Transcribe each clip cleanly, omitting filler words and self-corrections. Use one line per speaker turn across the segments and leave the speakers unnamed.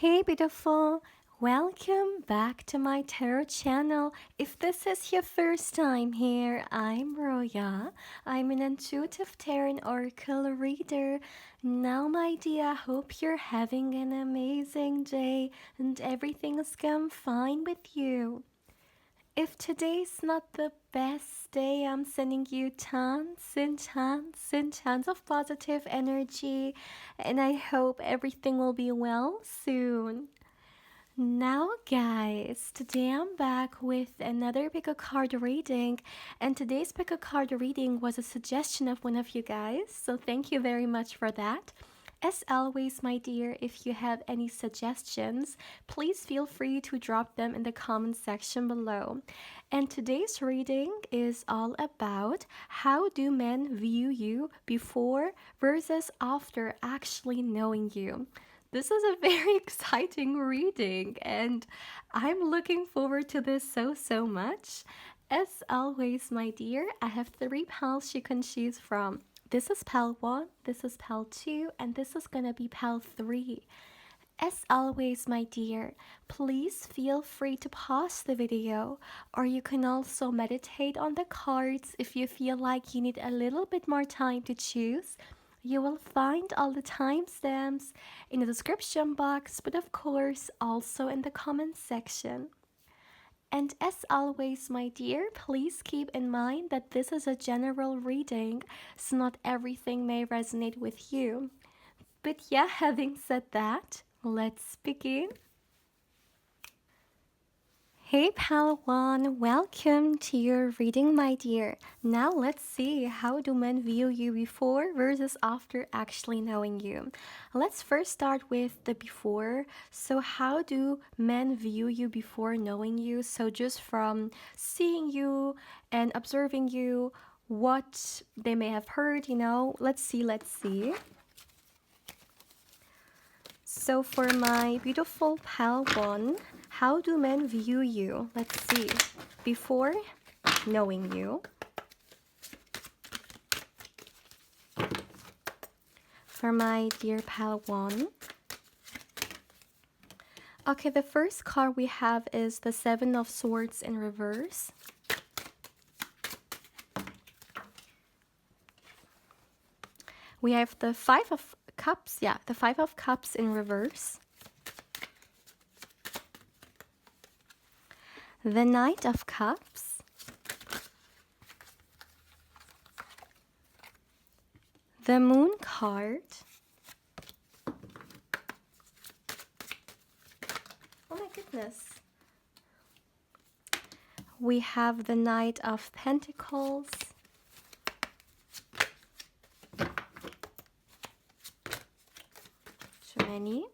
Hey beautiful, welcome back to my tarot channel. If this is your first time here, I'm Roya. I'm an intuitive tarot oracle reader. Now my dear, I hope you're having an amazing day and everything is going fine with you. If today's not the best day, I'm sending you tons of positive energy, and I hope everything will be well soon. Now, guys, today I'm back with another pick a card reading, and today's pick a card reading was a suggestion of one of you guys, so thank you very much for that. As always, my dear, if you have any suggestions, please feel free to drop them in the comment section below. And today's reading is all about how do men view you before versus after actually knowing you. This is a very exciting reading, and I'm looking forward to this so much. As always, my dear, I have 3 pals you can choose from. This is pal 1, this is pal 2, and this is gonna be pal 3. As always, my dear, please feel free to pause the video, or you can also meditate on the cards if you feel like you need a little bit more time to choose. You will find all the timestamps in the description box, but of course also in the comment section. And as always, my dear, please keep in mind that this is a general reading, so not everything may resonate with you. But yeah, having said that, let's begin. Hey Palawan, welcome to your reading, my dear. Now let's see, how do men view you before versus after actually knowing you? Let's first start with the before. So how do men view you before knowing you? So just from seeing you and observing you, what they may have heard, let's see. So for my beautiful pal 1, how do men view you? Let's see. Before knowing you. For my dear pal 1. Okay, the first card we have is the 7 of Swords in reverse. We have the 5 of Cups, the 5 of Cups in reverse. The Knight of Cups. The Moon card. Oh my goodness. We have the Knight of Pentacles. Too many.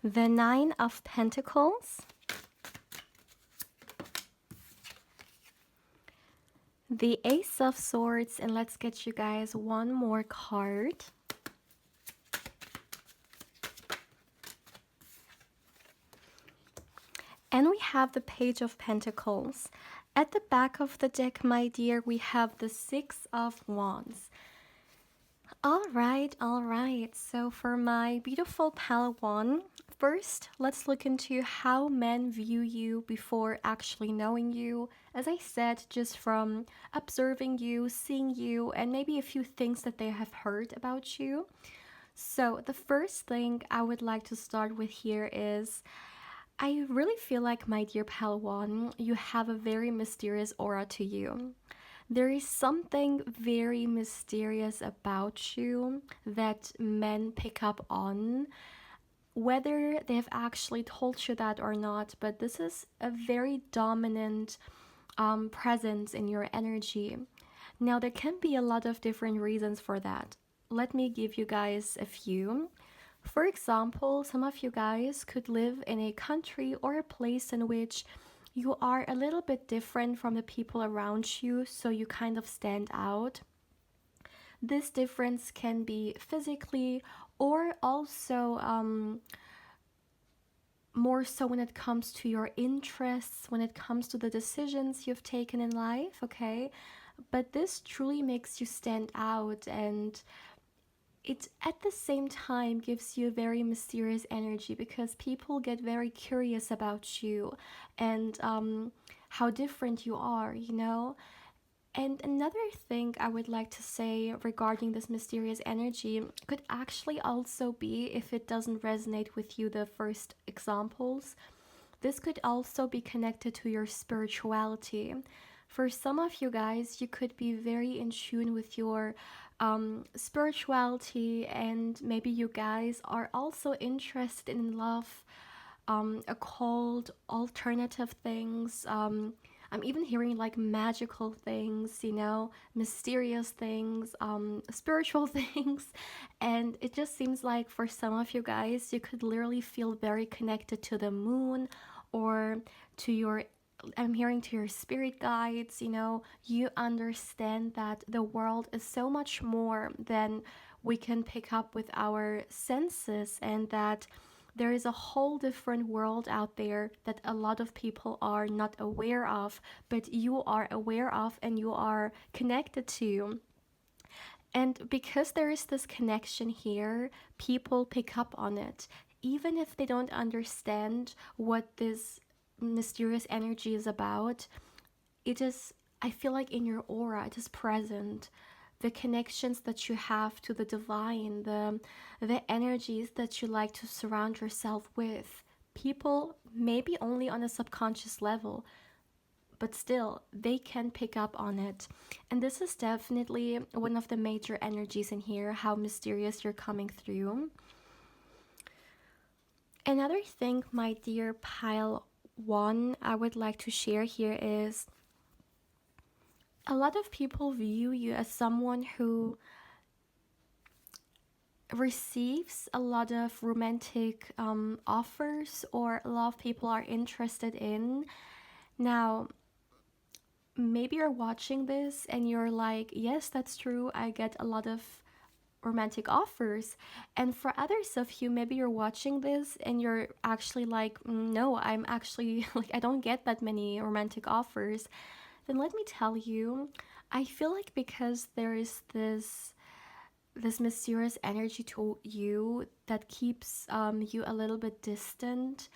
The 9 of Pentacles. The Ace of Swords, and let's get you guys one more card. And we have the Page of Pentacles. At the back of the deck, my dear, we have the 6 of Wands. All right. So for my beautiful pal 1, first, let's look into how men view you before actually knowing you. As I said, just from observing you, seeing you, and maybe a few things that they have heard about you. So the first thing I would like to start with here is, I really feel like, my dear pal 1, you have a very mysterious aura to you. There is something very mysterious about you that men pick up on, whether they have actually told you that or not, but this is a very dominant presence in your energy. Now, there can be a lot of different reasons for that. Let me give you guys a few. For example, some of you guys could live in a country or a place in which you are a little bit different from the people around you, so you kind of stand out. This difference can be physically or also more so when it comes to your interests, when it comes to the decisions you've taken in life, okay? but this truly makes you stand out, and it at the same time gives you a very mysterious energy because people get very curious about you and how different you are, you know? And another thing I would like to say regarding this mysterious energy could actually also be, if it doesn't resonate with you, the first examples, this could also be connected to your spirituality. For some of you guys, you could be very in tune with your spirituality, and maybe you guys are also interested in love, occult, alternative things. I'm even hearing like magical things, you know, mysterious things, spiritual things. And it just seems like for some of you guys, you could literally feel very connected to the moon or to your, I'm hearing to your spirit guides, you know, you understand that the world is so much more than we can pick up with our senses, and that there is a whole different world out there that a lot of people are not aware of, but you are aware of and you are connected to. And because there is this connection here, people pick up on it. Even if they don't understand what this mysterious energy is about, it is, I feel like in your aura, it is present. The connections that you have to the divine, the energies that you like to surround yourself with. People, maybe only on a subconscious level, but still, they can pick up on it. And this is definitely one of the major energies in here, how mysterious you're coming through. Another thing, my dear pile one, I would like to share here is a lot of people view you as someone who receives a lot of romantic offers, or a lot of people are interested in. Now, maybe you're watching this and you're like, yes, that's true, I get a lot of romantic offers. And for others of you, maybe you're watching this and you're actually like, no, I'm actually like, I don't get that many romantic offers. Then let me tell you, I feel like because there is this mysterious energy to you that keeps you a little bit distant,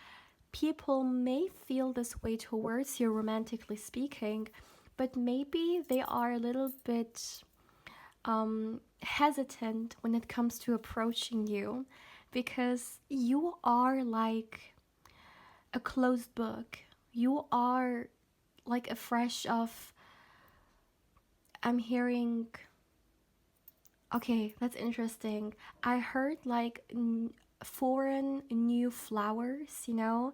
people may feel this way towards you, romantically speaking, but maybe they are a little bit hesitant when it comes to approaching you, because you are like a closed book. You are like a fresh of, I'm hearing, okay, that's interesting. I heard like foreign new flowers, you know?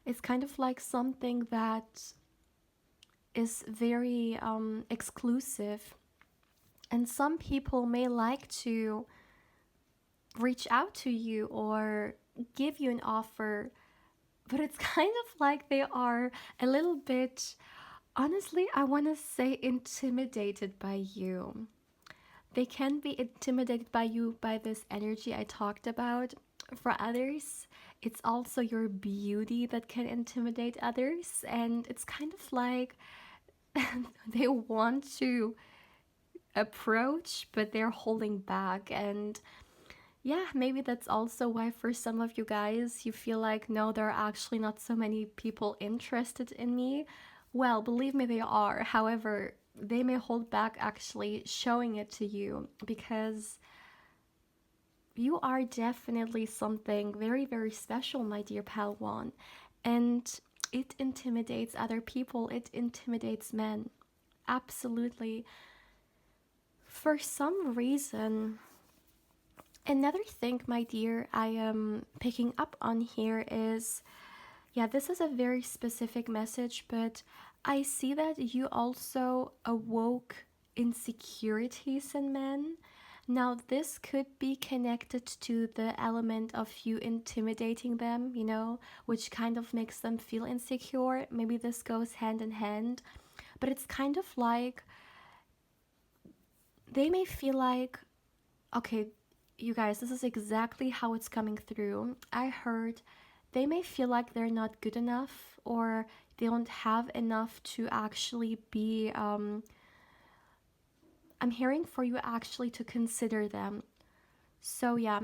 It's kind of like something that is very exclusive. And some people may like to reach out to you or give you an offer, but it's kind of like they are a little bit, honestly, I want to say intimidated by you. They can be intimidated by you, by this energy I talked about. For others, it's also your beauty that can intimidate others, and it's kind of like they want to approach, but they're holding back. And yeah, maybe that's also why for some of you guys, you feel like, no, there are actually not so many people interested in me. Well, believe me, they are. However, they may hold back actually showing it to you, because you are definitely something very, very special, my dear Palwan. And it intimidates other people, it intimidates men. Absolutely. For some reason, another thing, my dear, I am picking up on here is, yeah, this is a very specific message, but I see that you also awoke insecurities in men. Now, this could be connected to the element of you intimidating them, you know, which kind of makes them feel insecure. Maybe this goes hand in hand, but it's kind of like they may feel like, okay, you guys, this is exactly how it's coming through. I heard they may feel like they're not good enough, or they don't have enough to actually be I'm hearing for you actually to consider them. So, yeah,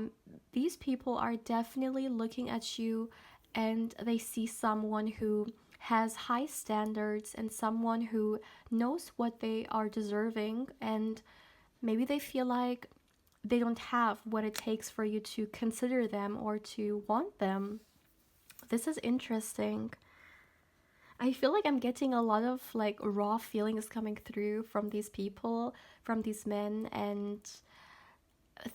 these people are definitely looking at you and they see someone who has high standards and someone who knows what they are deserving, and maybe they feel like they don't have what it takes for you to consider them or to want them. This is interesting. I feel like I'm getting a lot of like raw feelings coming through from these people, from these men, and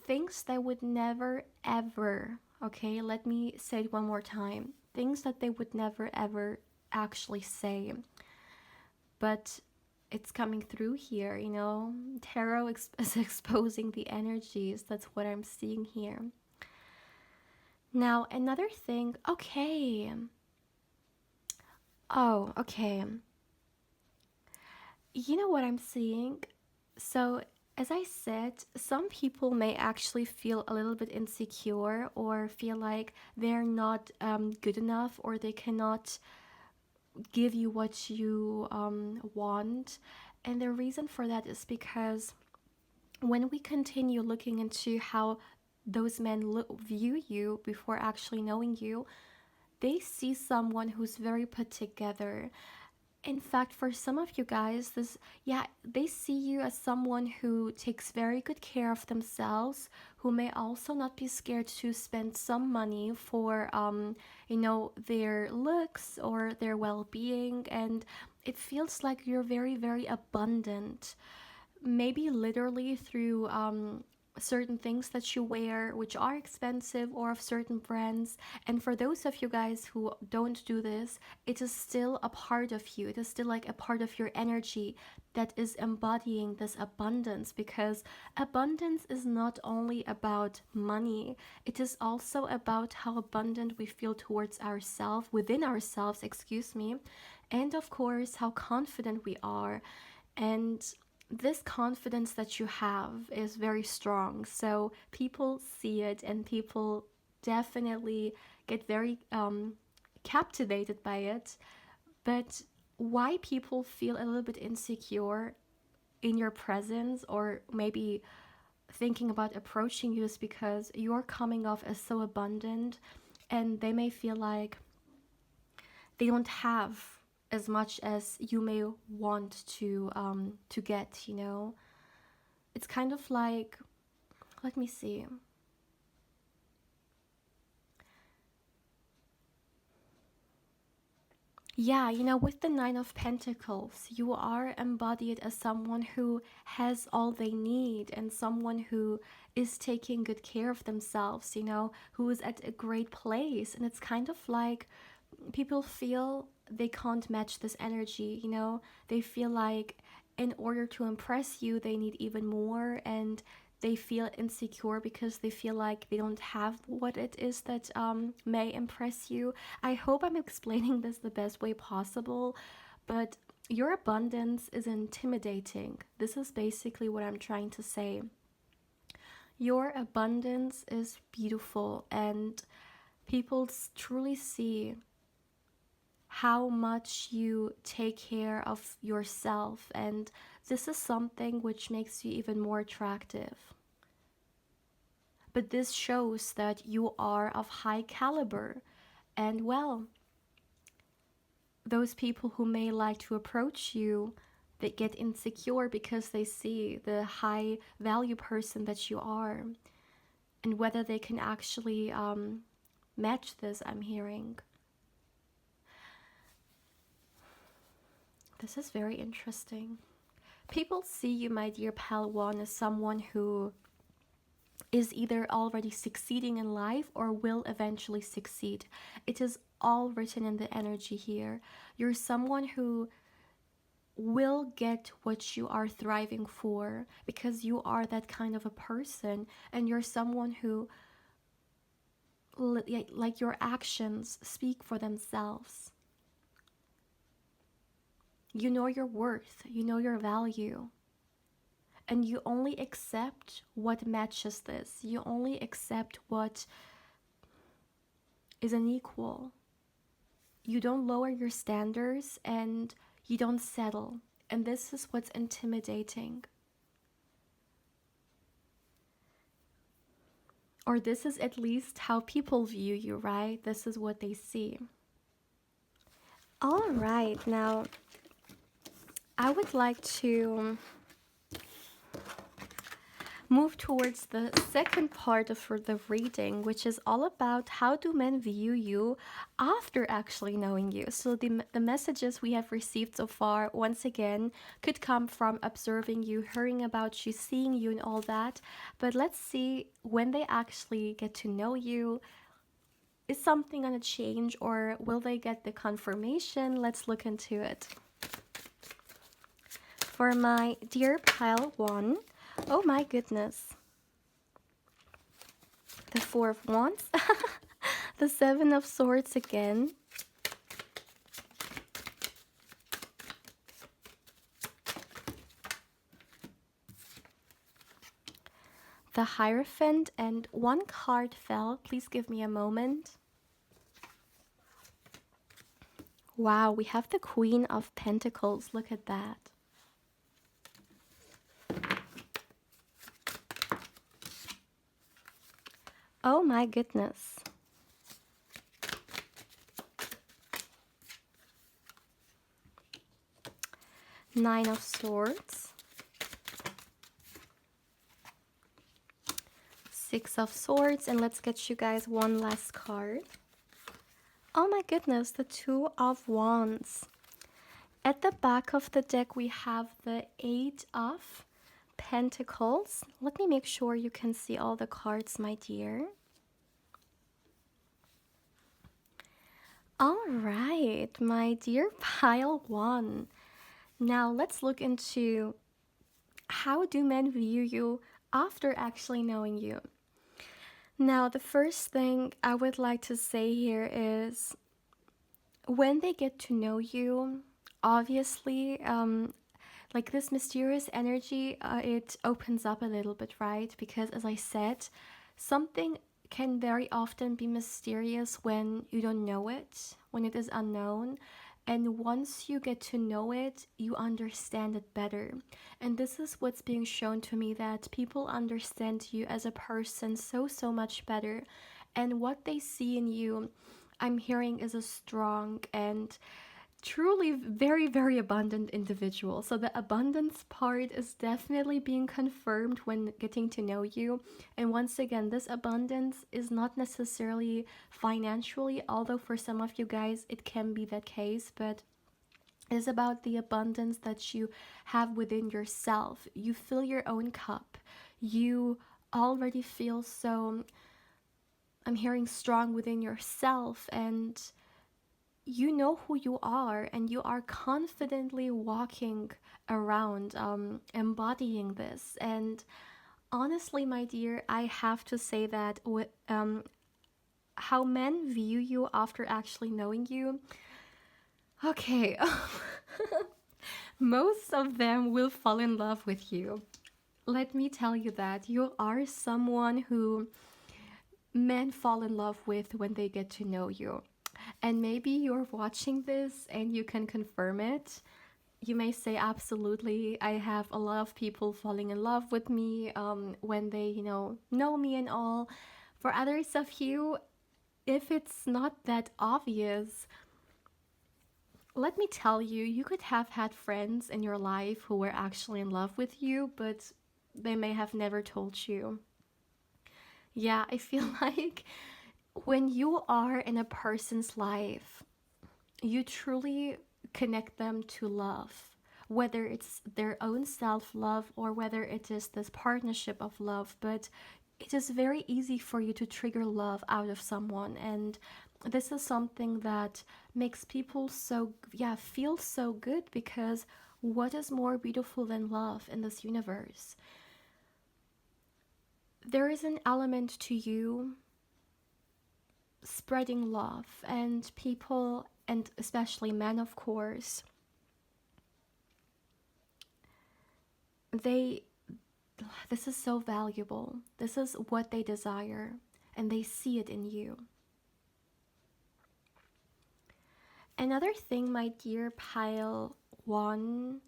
things that would never ever, okay, let me say it one more time, things that they would never ever actually say. But it's coming through here, you know. Tarot is exposing the energies. That's what I'm seeing here. Now, another thing, okay. Oh, okay. You know what I'm seeing? So, as I said, some people may actually feel a little bit insecure or feel like they're not good enough or they cannot give you what you want. And the reason for that is because when we continue looking into how those men view you before actually knowing you, they see someone who's very put together. In fact, for some of you guys, this, yeah, they see you as someone who takes very good care of themselves, who may also not be scared to spend some money for, their looks or their well-being, and it feels like you're very, very abundant, maybe literally through certain things that you wear which are expensive or of certain brands. And for those of you guys who don't do this, it is still a part of you, it is still like a part of your energy that is embodying this abundance, because abundance is not only about money, it is also about how abundant we feel towards ourselves, within ourselves, excuse me, and of course how confident we are. And this confidence that you have is very strong. So people see it and people definitely get very captivated by it. But why people feel a little bit insecure in your presence or maybe thinking about approaching you is because you're coming off as so abundant, and they may feel like they don't have as much as you may want to get, you know. It's kind of like, let me see. Yeah, you know, with the Nine of Pentacles, you are embodied as someone who has all they need and someone who is taking good care of themselves, you know, who is at a great place. And it's kind of like people feel they can't match this energy, you know? They feel like in order to impress you, they need even more, and they feel insecure because they feel like they don't have what it is that may impress you. I hope I'm explaining this the best way possible, but your abundance is intimidating. This is basically what I'm trying to say. Your abundance is beautiful, and people truly see how much you take care of yourself, and this is something which makes you even more attractive. But this shows that you are of high caliber, and well, those people who may like to approach you, they get insecure because they see the high value person that you are, and whether they can actually match this. I'm hearing this is very interesting. People see you, my dear pal one, as someone who is either already succeeding in life or will eventually succeed. It is all written in the energy here. You're someone who will get what you are thriving for because you are that kind of a person, and you're someone who, like, your actions speak for themselves. You know your worth, you know your value, and you only accept what matches this. You only accept what is an equal. You don't lower your standards and you don't settle. And this is what's intimidating. Or this is at least how people view you, right? This is what they see. All right, now I would like to move towards the second part of the reading, which is all about how do men view you after actually knowing you. So the messages we have received so far, once again, could come from observing you, hearing about you, seeing you, and all that. But let's see when they actually get to know you. Is something going to change, or will they get the confirmation? Let's look into it. For my dear pile 1, oh my goodness. The 4 of Wands, the 7 of Swords again, the Hierophant, and one card fell. Please give me a moment. Wow, we have the Queen of Pentacles. Look at that. Oh my goodness. Nine of Swords. Six of Swords. And let's get you guys one last card. Oh my goodness, the Two of Wands. At the back of the deck, we have the Eight of Pentacles. Let me make sure you can see all the cards, my dear. All right, my dear pile 1. Now let's look into how do men view you after actually knowing you. Now, the first thing I would like to say here is when they get to know you, obviously, like this mysterious energy, it opens up a little bit, right? Because as I said, something can very often be mysterious when you don't know it, when it is unknown. And once you get to know it, you understand it better. And this is what's being shown to me, that people understand you as a person so much better. And what they see in you, I'm hearing, is a strong and truly very abundant individual. So the abundance part is definitely being confirmed when getting to know you. And once again, this abundance is not necessarily financially, although for some of you guys it can be that case, but it is about the abundance that you have within yourself. You fill your own cup. You already feel so, I'm hearing, strong within yourself, and you know who you are, and you are confidently walking around, embodying this. And honestly, my dear, I have to say that with how men view you after actually knowing you, okay, most of them will fall in love with you. Let me tell you that you are someone who men fall in love with when they get to know you. And maybe you're watching this and you can confirm it. You may say, absolutely, I have a lot of people falling in love with me when they, know me and all. For others of you, if it's not that obvious, let me tell you, you could have had friends in your life who were actually in love with you, but they may have never told you. Yeah, I feel like when you are in a person's life, you truly connect them to love, whether it's their own self-love or whether it is this partnership of love. But it is very easy for you to trigger love out of someone, and this is something that makes people feel so good, because what is more beautiful than love in this universe? There is an element to you spreading love, and people, and especially men, of course, this is so valuable. This is what they desire, and they see it in you. Another thing, my dear pile 1,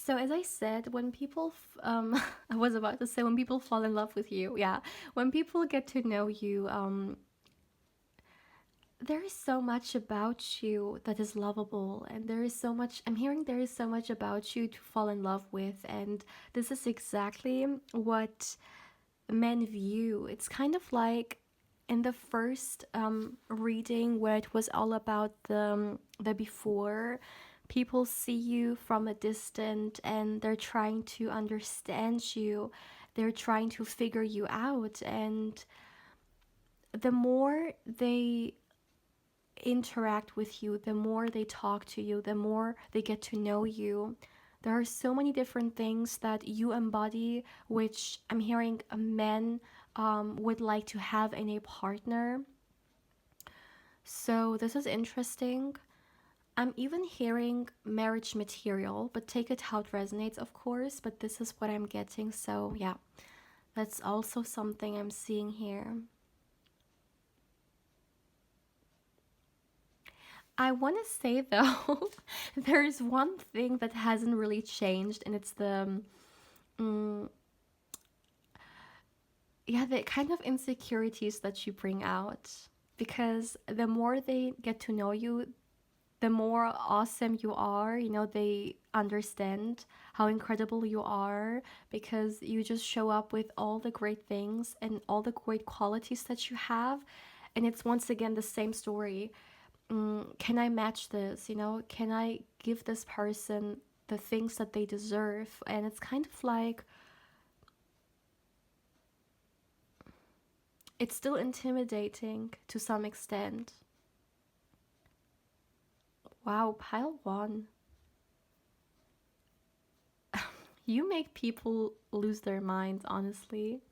So as I said, when people, I was about to say when people fall in love with you, yeah, when people get to know you, there is so much about you that is lovable, and there is so much. I'm hearing there is so much about you to fall in love with, and this is exactly what men view. It's kind of like in the first reading where it was all about the before. People see you from a distance and they're trying to understand you. They're trying to figure you out, and the more they interact with you, the more they talk to you, the more they get to know you. There are so many different things that you embody, which I'm hearing men would like to have in a partner. So this is interesting. I'm even hearing marriage material, but take it how it resonates, of course. But this is what I'm getting. So yeah, that's also something I'm seeing here. I want to say though, there's one thing that hasn't really changed, and it's the yeah, the kind of insecurities that you bring out. Because the more they get to know you, the more awesome you are. You know, they understand how incredible you are because you just show up with all the great things and all the great qualities that you have. And it's once again the same story. Can I match this? You know, can I give this person the things that they deserve? And it's kind of like it's still intimidating to some extent. Wow, pile one. You make people lose their minds, honestly.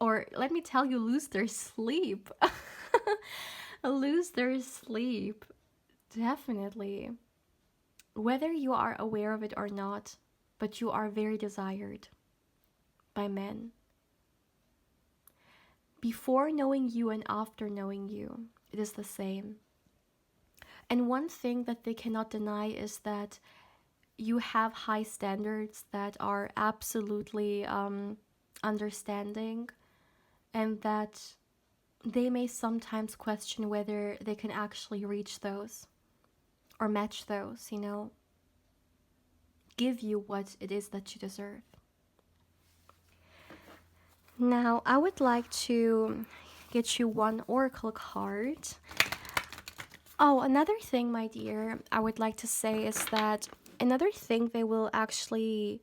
Or let me tell you, lose their sleep. Lose their sleep. Definitely. Whether you are aware of it or not, but you are very desired by men. Before knowing you and after knowing you, it is the same. And one thing that they cannot deny is that you have high standards that are absolutely understanding, and that they may sometimes question whether they can actually reach those or match those, you know, give you what it is that you deserve. Now, I would like to get you one oracle card. Oh, another thing, my dear, I would like to say is that another thing they will actually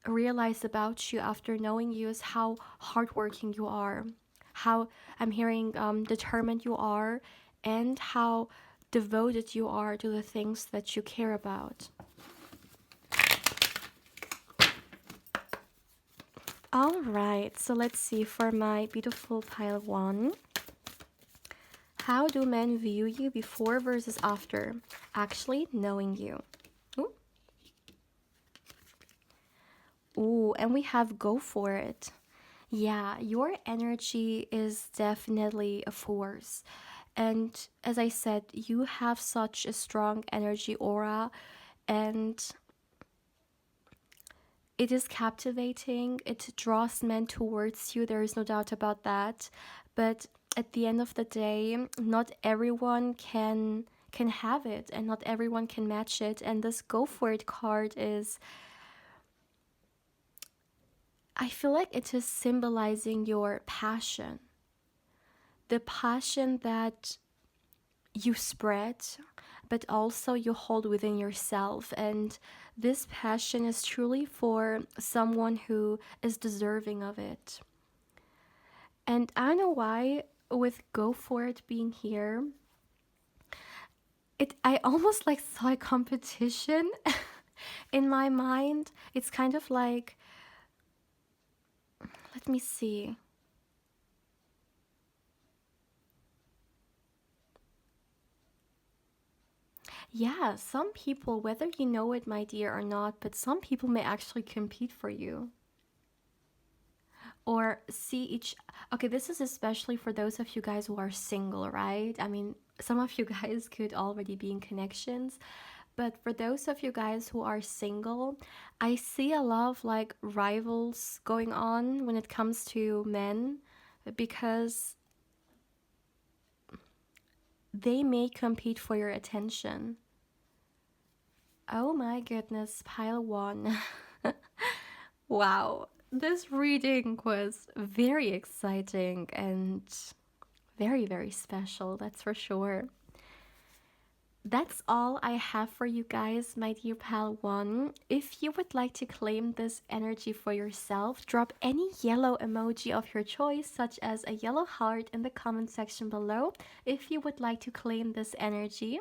realize about you after knowing you is how hardworking you are, how I'm hearing determined you are, and how devoted you are to the things that you care about. All right, so let's see for my beautiful pile one. How do men view you before versus after actually knowing you? Ooh, Ooh, and we have go for it. Yeah, your energy is definitely a force. And as I said, you have such a strong energy aura, and it is captivating. It draws men towards you. There is no doubt about that. But at the end of the day, not everyone can have it, and not everyone can match it. And this go for it card is, I feel like it is symbolizing your passion. The passion that you spread, but also you hold within yourself. And this passion is truly for someone who is deserving of it. And I don't know why, with Go For It being here, I almost like saw a competition in my mind. It's kind of like, let me see. Yeah, some people, whether you know it, my dear, or not, but some people may actually compete for you. Or see each. Okay, this is especially for those of you guys who are single, right? I mean, some of you guys could already be in connections, But for those of you guys who are single, I see a lot of like rivals going on when it comes to men because they may compete for your attention. Oh my goodness, pile one. Wow, this reading was very exciting and very, very special, that's for sure. That's all I have for you guys, my dear pal one. If you would like to claim this energy for yourself, drop any yellow emoji of your choice, such as a yellow heart, in the comment section below if you would like to claim this energy.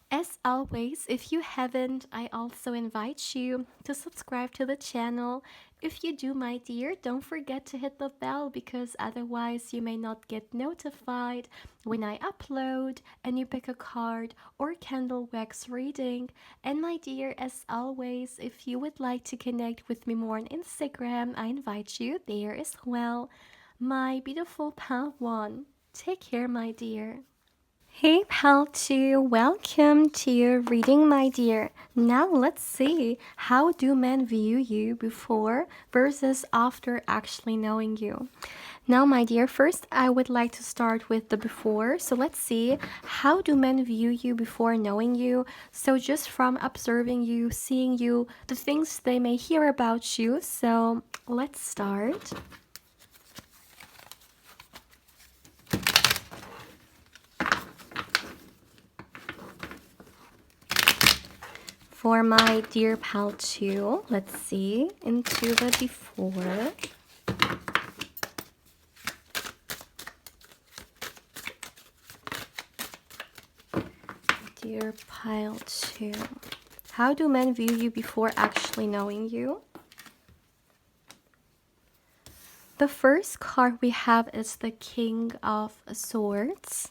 As always, if you haven't, I also invite you to subscribe to the channel. If you do, my dear, don't forget to hit the bell because otherwise you may not get notified when I upload a new pick a card or candle wax reading. And my dear, as always, if you would like to connect with me more on Instagram, I invite you there as well. My beautiful pal one, take care, my dear. Hey pal 2, welcome to your reading, my dear. Now let's see, how do men view you before versus after actually knowing you? Now my dear, first I would like to start with the before. So let's see, how do men view you before knowing you? So just from observing you, seeing you, the things they may hear about you. So let's start. For my dear pal 2, let's see, into the before. Dear pile 2, how do men view you before actually knowing you? The first card we have is the King of Swords.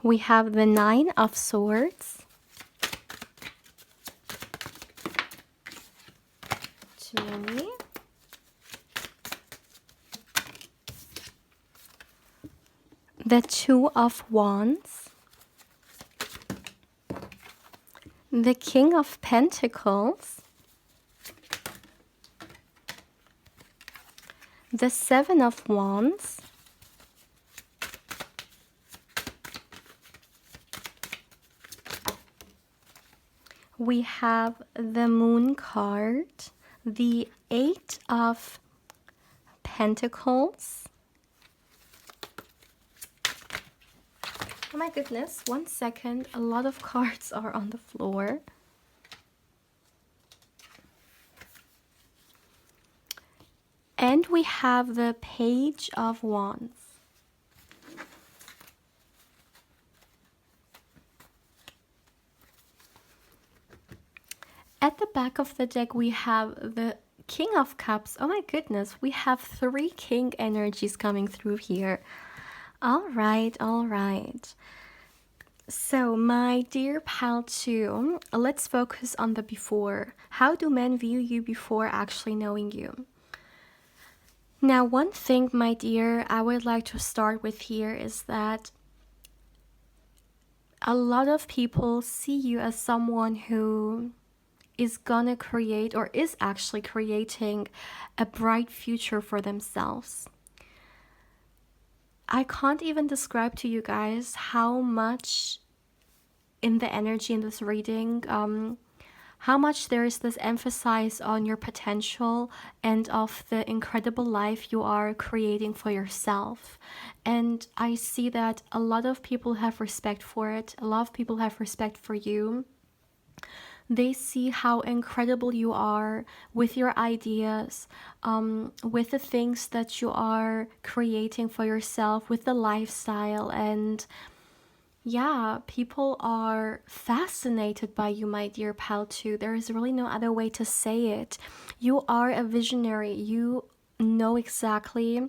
We have the Nine of Swords, Jenny, the Two of Wands, the King of Pentacles, the Seven of Wands, we have the Moon card, the Eight of Pentacles. Oh my goodness, 1 second, a lot of cards are on the floor. And we have the Page of Wands. At the back of the deck, we have the King of Cups. Oh my goodness, we have 3 king energies coming through here. All right, all right. So, my dear pal 2, let's focus on the before. How do men view you before actually knowing you? Now, one thing, my dear, I would like to start with here is that a lot of people see you as someone who is gonna create or is actually creating a bright future for themselves. I can't even describe to you guys how much in the energy in this reading, how much there is this emphasis on your potential and of the incredible life you are creating for yourself. And I see that a lot of people have respect for it. A lot of people have respect for you. They see how incredible you are with your ideas, with the things that you are creating for yourself, with the lifestyle. And yeah, people are fascinated by you, my dear pal 2. There is really no other way to say it. You are a visionary. You know exactly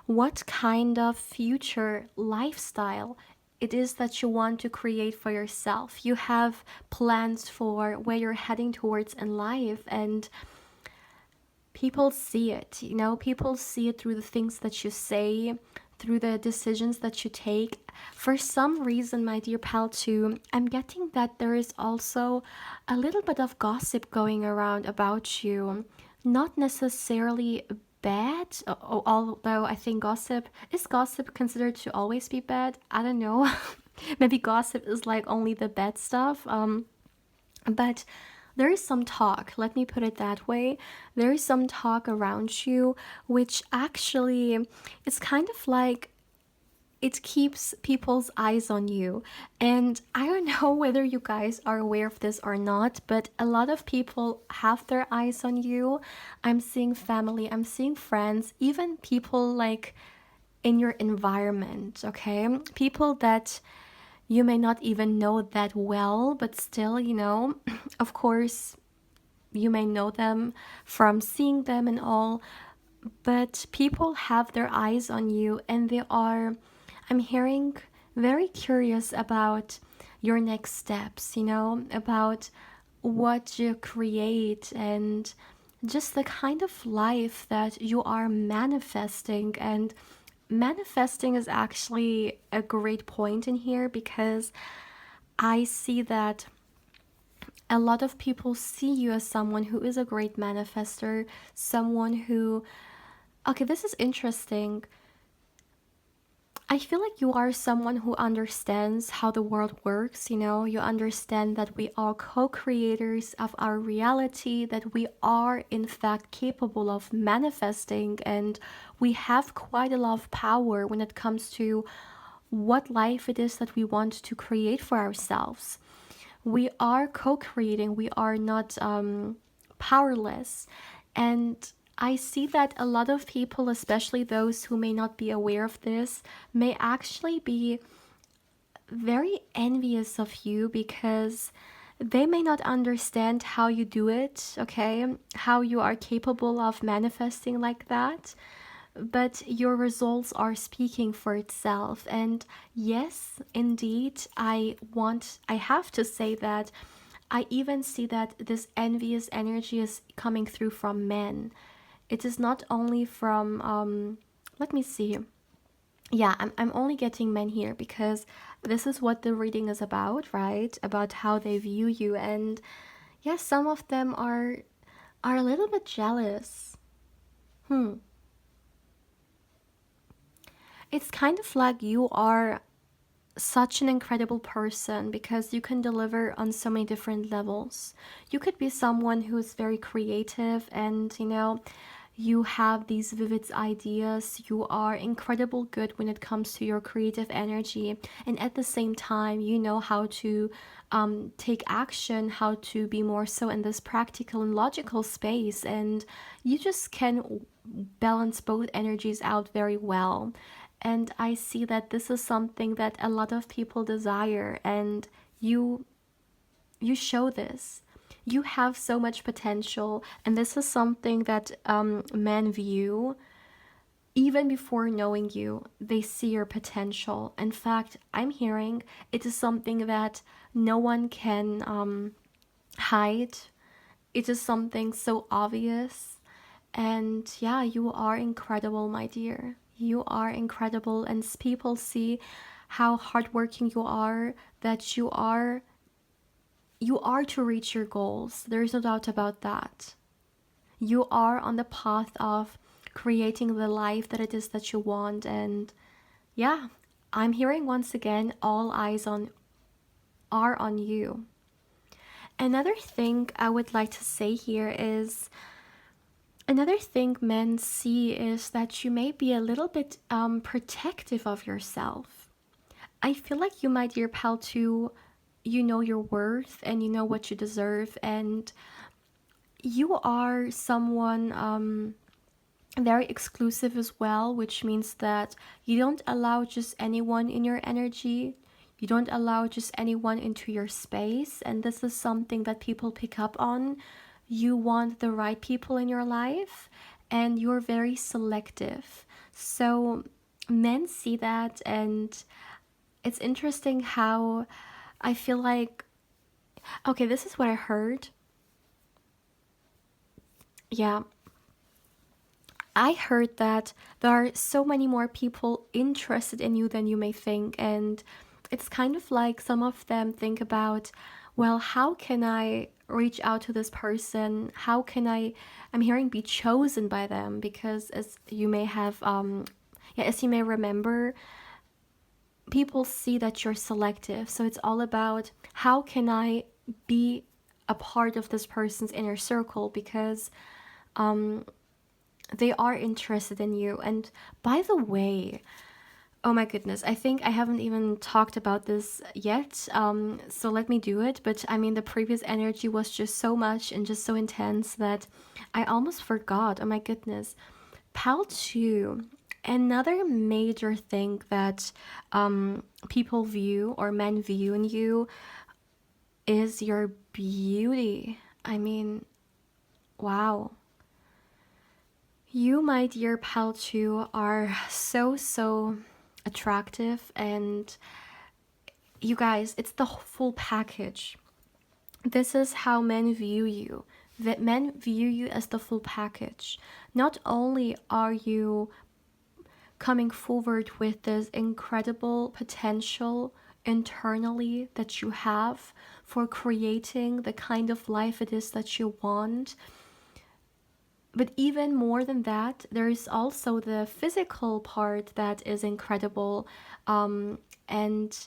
what kind of future lifestyle it is that you want to create for yourself. You have plans for where you're heading towards in life, and people see it, you know, people see it through the things that you say, through the decisions that you take. For some reason, my dear pal, too, I'm getting that there is also a little bit of gossip going around about you. Not necessarily bad, although I think gossip is gossip considered to always be bad? I don't know. Maybe gossip is like only the bad stuff. But there is some talk, let me put it that way. There is some talk around you, which actually is kind of like it keeps people's eyes on you. And I don't know whether you guys are aware of this or not, but a lot of people have their eyes on you. I'm seeing family, I'm seeing friends, even people like in your environment, okay? People that you may not even know that well, but still, of course, you may know them from seeing them and all, but people have their eyes on you and they are, I'm hearing, very curious about your next steps, about what you create and just the kind of life that you are manifesting. And manifesting is actually a great point in here because I see that a lot of people see you as someone who is a great manifester, someone who, okay, this is interesting. I feel like you are someone who understands how the world works, you understand that we are co-creators of our reality, that we are in fact capable of manifesting, and we have quite a lot of power when it comes to what life it is that we want to create for ourselves. We are co-creating, we are not powerless. And I see that a lot of people, especially those who may not be aware of this, may actually be very envious of you because they may not understand how you do it, okay? How you are capable of manifesting like that. But your results are speaking for itself. And yes, indeed, I have to say that I even see that this envious energy is coming through from men. It is not only from, let me see. Yeah, I'm only getting men here because this is what the reading is about, right? About how they view you. And yes, some of them are a little bit jealous. Hmm. It's kind of like you are such an incredible person because you can deliver on so many different levels. You could be someone who is very creative and, you have these vivid ideas. You are incredible good when it comes to your creative energy. And at the same time, you know how to take action, how to be more so in this practical and logical space. And you just can balance both energies out very well. And I see that this is something that a lot of people desire, and you you show this. You have so much potential, and this is something that men view even before knowing you. They see your potential. In fact, I'm hearing it is something that no one can hide. It is something so obvious. And yeah, you are incredible, my dear. You are incredible, and people see how hardworking you are, that you are to reach your goals. There's no doubt about that. You are on the path of creating the life that it is that you want. And yeah, I'm hearing once again, all eyes on are on you. Another thing I would like to say here is, another thing men see is that you may be a little bit protective of yourself. I feel like you, my dear pal, too, you know your worth and you know what you deserve, and you are someone very exclusive as well, which means that you don't allow just anyone in your energy. You don't allow just anyone into your space, and this is something that people pick up on. You want the right people in your life, and you're very selective. So men see that, and it's interesting how I feel like, okay, this is what I heard. Yeah, I heard that there are so many more people interested in you than you may think. And it's kind of like some of them think about, well, how can I reach out to this person? How can I'm hearing, be chosen by them? Because as you may have, yeah, as you may remember, people see that you're selective. So it's all about how can I be a part of this person's inner circle, because they are interested in you. And by the way, oh my goodness, I think I haven't even talked about this yet. So let me do it. But I mean, the previous energy was just so much and just so intense that I almost forgot. Oh my goodness. Pal 2, another major thing that people view, or men view in you, is your beauty. I mean, wow. You, my dear pal 2, are so attractive, and you guys, it's the full package. This is how men view you. That men view you as the full package. Not only are you coming forward with this incredible potential internally that you have for creating the kind of life it is that you want, but even more than that, there's also the physical part that is incredible. And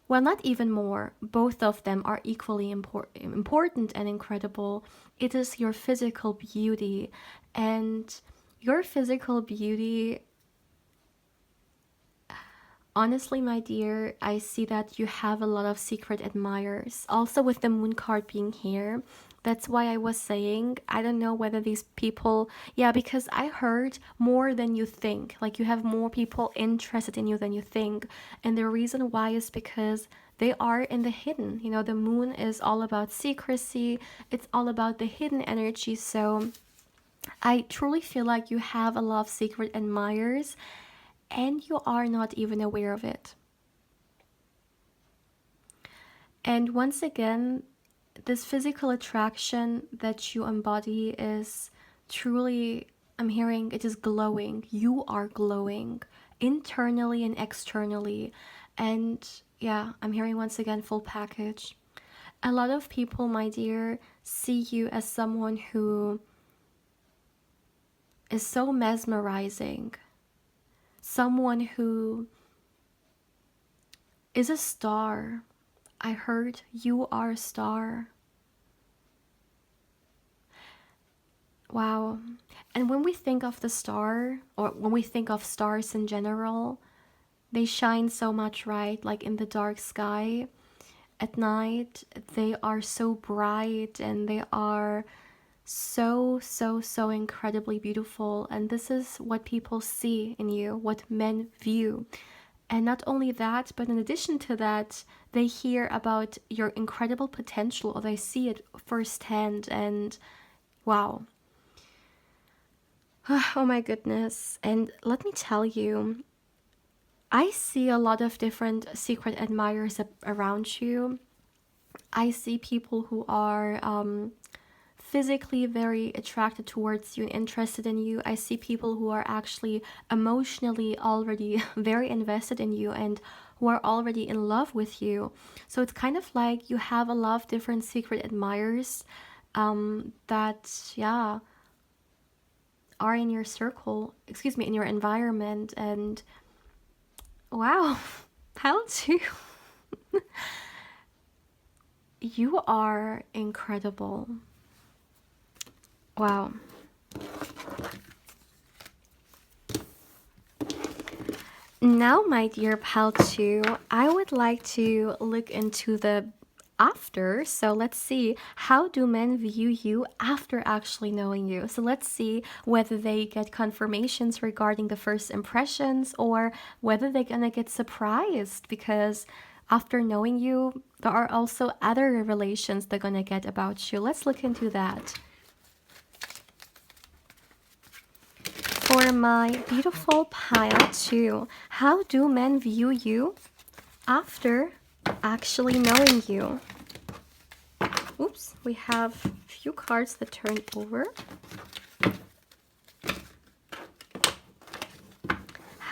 well, not even more, both of them are equally important and incredible. It is your physical beauty. And your physical beauty, honestly, my dear, I see that you have a lot of secret admirers. Also, with the moon card being here, that's why I was saying, I don't know whether these people, yeah, because I heard more than you think. Like, you have more people interested in you than you think. And the reason why is because they are in the hidden. You know, the moon is all about secrecy, it's all about the hidden energy. So I truly feel like you have a lot of secret admirers, and you are not even aware of it. And once again, this physical attraction that you embody is truly, I'm hearing, it is glowing. You are glowing internally and externally. And yeah, I'm hearing once again, full package. A lot of people, my dear, see you as someone who is so mesmerizing, someone who is a star. I heard you are a star. Wow. And when we think of the star, or when we think of stars in general, they shine so much, right? Like in the dark sky at night, they are so bright, and they are so incredibly beautiful. And this is what people see in you, what men view. And not only that, but in addition to that, they hear about your incredible potential, or they see it firsthand. And wow. Oh my goodness. And let me tell you, I see a lot of different secret admirers around you. I see people who are physically very attracted towards you and interested in you. I see people who are actually emotionally already very invested in you, and who are already in love with you. So it's kind of like you have a lot of different secret admirers that, yeah, are in your circle, excuse me, in your environment. And wow, how to you are incredible. Wow. Now, my dear pal 2, I would like to look into the after. So let's see, how do men view you after actually knowing you? So let's see whether they get confirmations regarding the first impressions, or whether they're gonna get surprised, because after knowing you, there are also other revelations they're gonna get about you. Let's look into that. For my beautiful pile 2, how do men view you after actually knowing you? Oops, we have a few cards that turned over.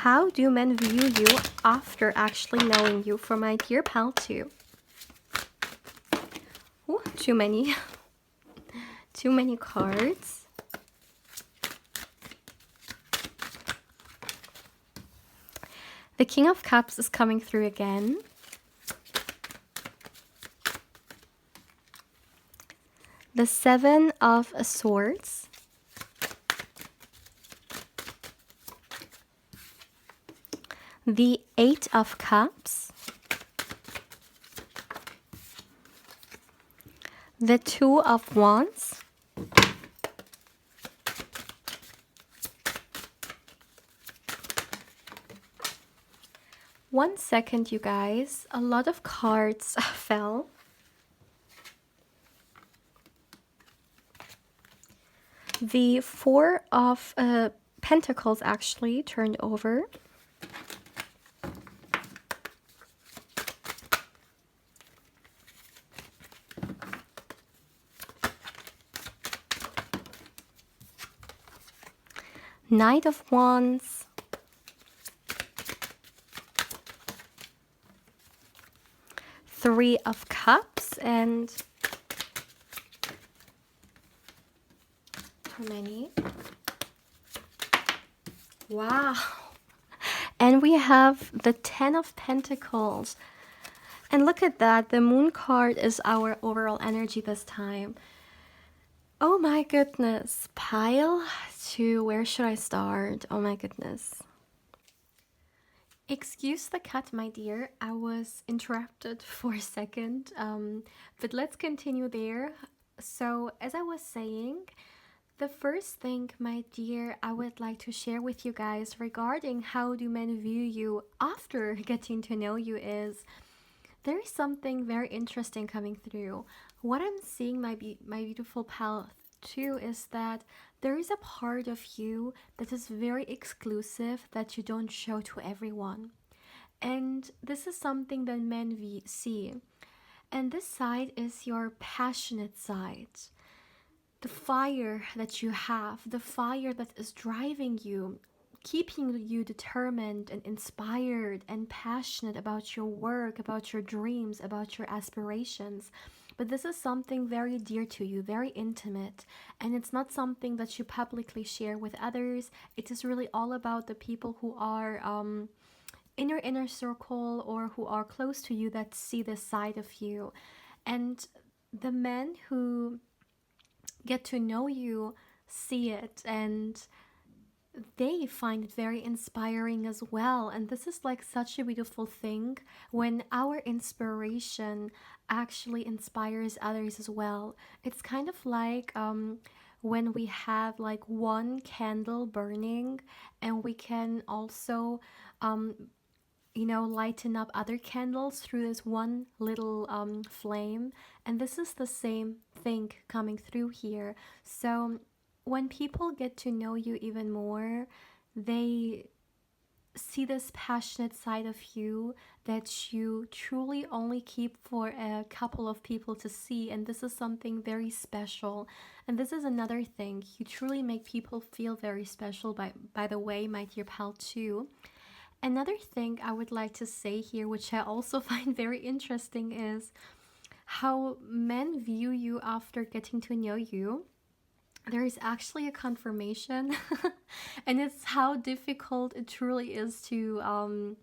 how do men view you after actually knowing you for my dear pal too? Ooh, too many. Too many cards. The King of Cups is coming through again. The Seven of Swords. The Eight of Cups. The Two of Wands. One second, you guys. A lot of cards fell. The Four of Pentacles actually turned over. Knight of Wands. Three of Cups and how many? Wow. And we have the Ten of Pentacles. And look at that. The Moon card is our overall energy this time. Oh my goodness. Pile to where should I start? Oh my goodness. Excuse the cut, my dear. I was interrupted for a second, but let's continue there. So, as I was saying, the first thing, my dear, I would like to share with you guys regarding how do men view you after getting to know you is there is something very interesting coming through. What I'm seeing, my beautiful pal, too, is that there is a part of you that is very exclusive that you don't show to everyone. And this is something that men see. And this side is your passionate side. The fire that you have, the fire that is driving you, keeping you determined and inspired and passionate about your work, about your dreams, about your aspirations. But this is something very dear to you, very intimate, and it's not something that you publicly share with others. It is really all about the people who are in your inner circle or who are close to you that see this side of you. And the men who get to know you see it, and they find it very inspiring as well. And this is like such a beautiful thing when our inspiration actually inspires others as well. It's kind of like when we have like one candle burning and we can also lighten up other candles through this one little flame. And this is the same thing coming through here. So when people get to know you even more, they see this passionate side of you that you truly only keep for a couple of people to see. And this is something very special. And this is another thing. You truly make people feel very special by the way, my dear pal, too. Another thing I would like to say here, which I also find very interesting, is how men view you after getting to know you. There is actually a confirmation, and it's how difficult it truly is to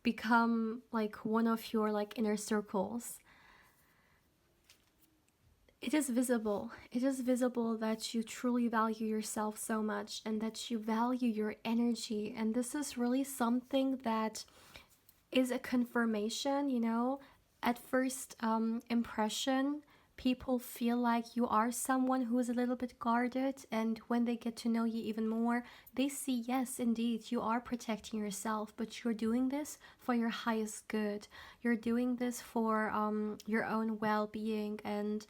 become like one of your like inner circles. It is visible. It is visible that you truly value yourself so much and that you value your energy. And this is really something that is a confirmation. At first impression, people feel like you are someone who is a little bit guarded. And when they get to know you even more, they see, yes, indeed, you are protecting yourself, but you're doing this for your highest good. You're doing this for your own well-being, and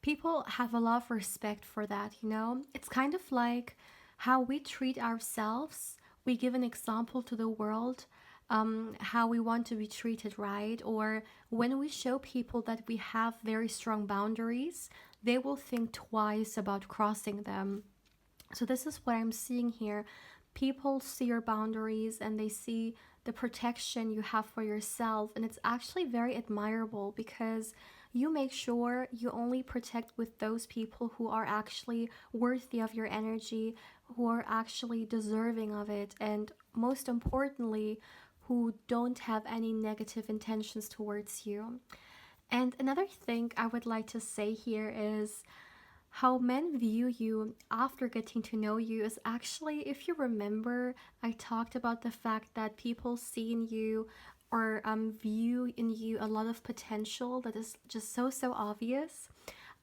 people have a lot of respect for that. It's kind of like how we treat ourselves. We give an example to the world, how we want to be treated, right? Or when we show people that we have very strong boundaries, they will think twice about crossing them. So this is what I'm seeing here. people see your boundaries and they see the protection you have for yourself, and it's actually very admirable because you make sure you only protect with those people who are actually worthy of your energy, who are actually deserving of it, and most importantly, who don't have any negative intentions towards you. And another thing I would like to say here is how men view you after getting to know you is actually, if you remember, I talked about the fact that people see in you or view in you a lot of potential that is just so obvious.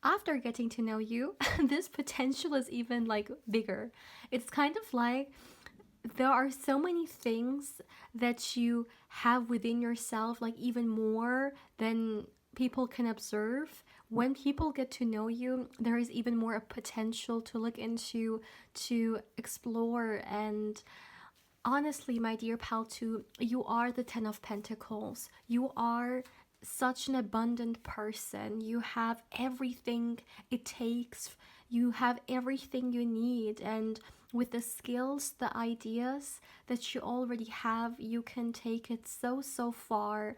After getting to know you, this potential is even like bigger. It's kind of like there are so many things that you have within yourself, like even more than people can observe. When people get to know you, there is even more a potential to look into, to explore. And honestly, my dear pal, too, you are the 10 of Pentacles. You are such an abundant person. You have everything it takes, you have everything you need. And with the skills, the ideas that you already have, you can take it so far.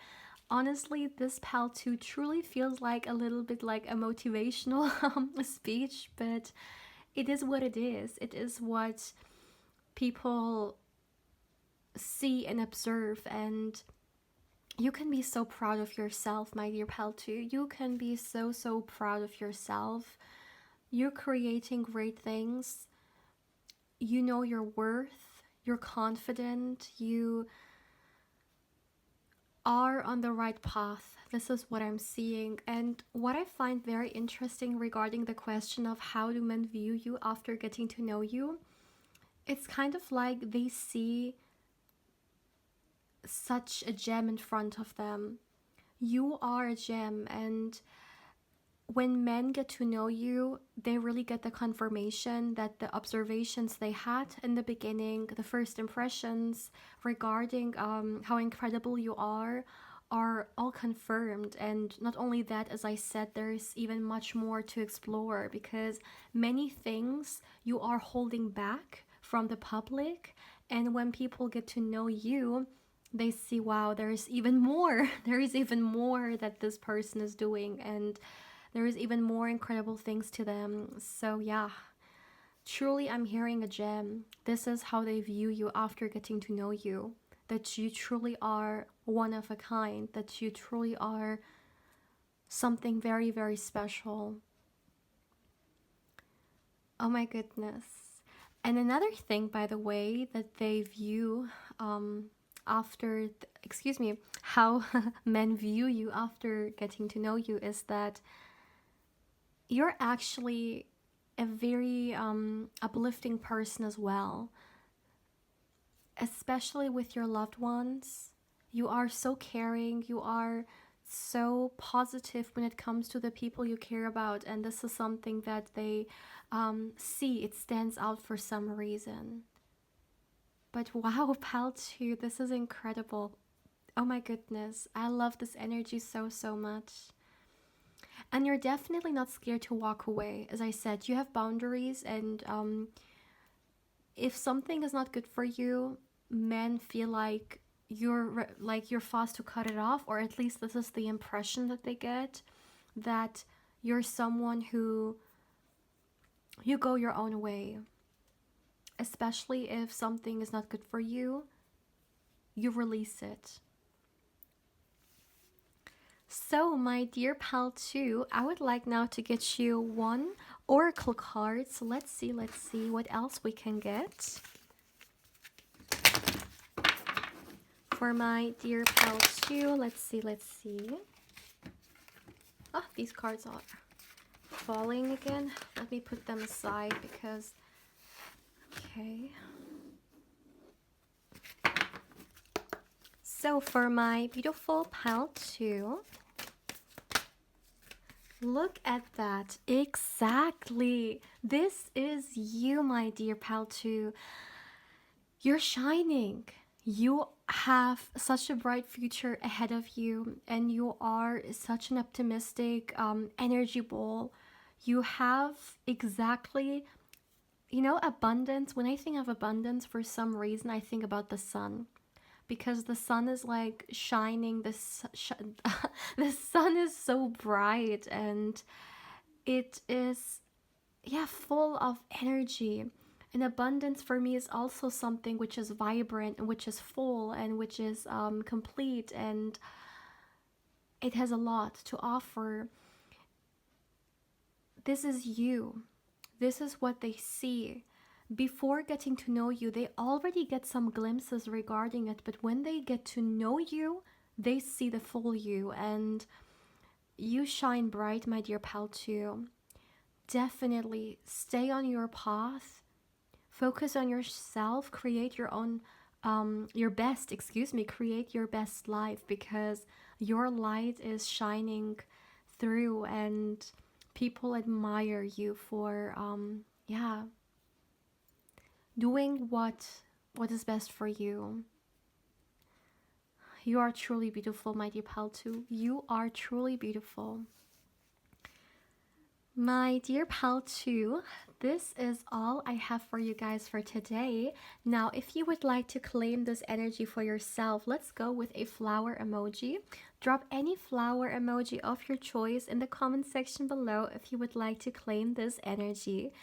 Honestly, this pal too truly feels like a little bit like a motivational speech, but it is what it is. It is what people see and observe, and you can be so proud of yourself, my dear pal too. You can be so proud of yourself. You're creating great things. You know your worth. You're confident. You are on the right path. This is what I'm seeing. And what I find very interesting regarding the question of how do men view you after getting to know you, it's kind of like they see such a gem in front of them. You are a gem, and when men get to know you, they really get the confirmation that the observations they had in the beginning, the first impressions regarding how incredible you are all confirmed. And not only that, as I said, there's even much more to explore because many things you are holding back from the public. And when people get to know you, they see, wow, there's even more. There is even more that this person is doing, and there is even more incredible things to them. So yeah, truly I'm hearing a gem. This is how they view you after getting to know you. That you truly are one of a kind. That you truly are something very special. Oh my goodness. And another thing, by the way, that they view excuse me, how men view you after getting to know you is that you're actually a very uplifting person as well, especially with your loved ones. You are so caring, you are so positive when it comes to the people you care about, and this is something that they see. It stands out for some reason. But wow, pal 2, this is incredible. Oh my goodness, I love this energy so much. And you're definitely not scared to walk away. As I said, you have boundaries, and if something is not good for you, men feel like you're fast to cut it off, or at least this is the impression that they get, that you're someone who you go your own way. Especially if something is not good for you, you release it. So, my dear pal 2, I would like now to get you one oracle card. So let's see what else we can get. For my dear pal 2, let's see. Oh, these cards are falling again. Let me put them aside because, okay. So for my beautiful pal 2, look at that. Exactly. This is you, my dear pal 2. You're shining. You have such a bright future ahead of you, and you are such an optimistic energy ball. You have exactly You know, abundance, when I think of abundance, for some reason, I think about the sun. Because the sun is like shining, the sun is so bright and it is, yeah, full of energy. And abundance for me is also something which is vibrant and which is full and which is complete, and it has a lot to offer. This is you. This is what they see. Before getting to know you, they already get some glimpses regarding it, but when they get to know you, they see the full you, and you shine bright, my dear pal, too. Definitely stay on your path, focus on yourself, create your own, your best, excuse me, create your best life, because your light is shining through, and people admire you for, yeah, doing what is best for you. You are truly beautiful, my dear pal, too. You are truly beautiful. My dear pal, too, this is all I have for you guys for today. Now, if you would like to claim this energy for yourself, let's go with a flower emoji. Drop any flower emoji of your choice in the comment section below if you would like to claim this energy.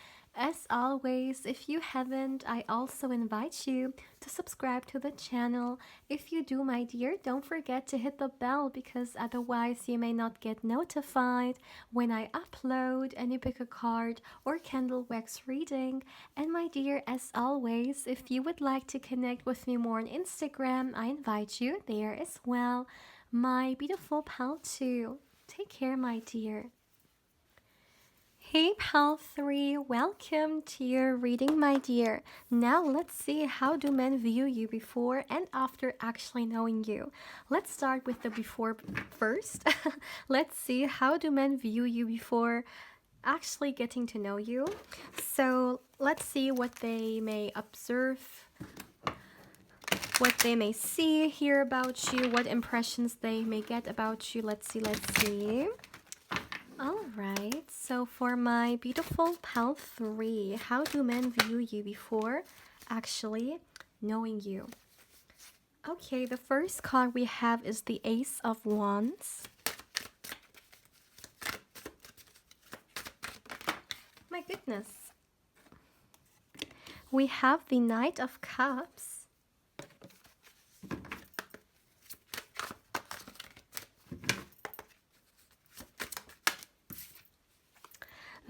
As always, if you haven't, I also invite you to subscribe to the channel. If you do, my dear, don't forget to hit the bell, because otherwise you may not get notified when I upload any pick a card or candle wax reading. And my dear, as always, if you would like to connect with me more on Instagram, I invite you there as well. My beautiful pal too. Take care, my dear. Hey pal 3, welcome to your reading, my dear. Now let's see, how do men view you before and after actually knowing you. Let's start with the before first. Let's see, how do men view you before actually getting to know you. So let's see what they may observe, what they may see, hear about you, what impressions they may get about you. Let's see. Alright, so for my beautiful pal 3, how do men view you before actually knowing you? Okay, the first card we have is the Ace of Wands. My goodness. We have the Knight of Cups.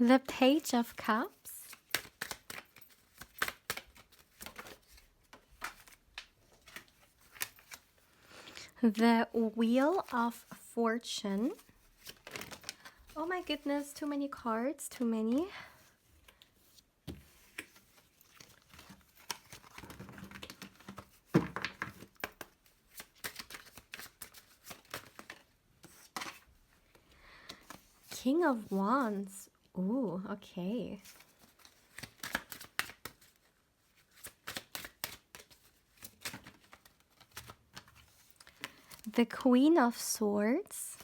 The Page of Cups. The Wheel of Fortune. Oh my goodness, too many cards, too many. King of Wands. Ooh, okay. The Queen of Swords.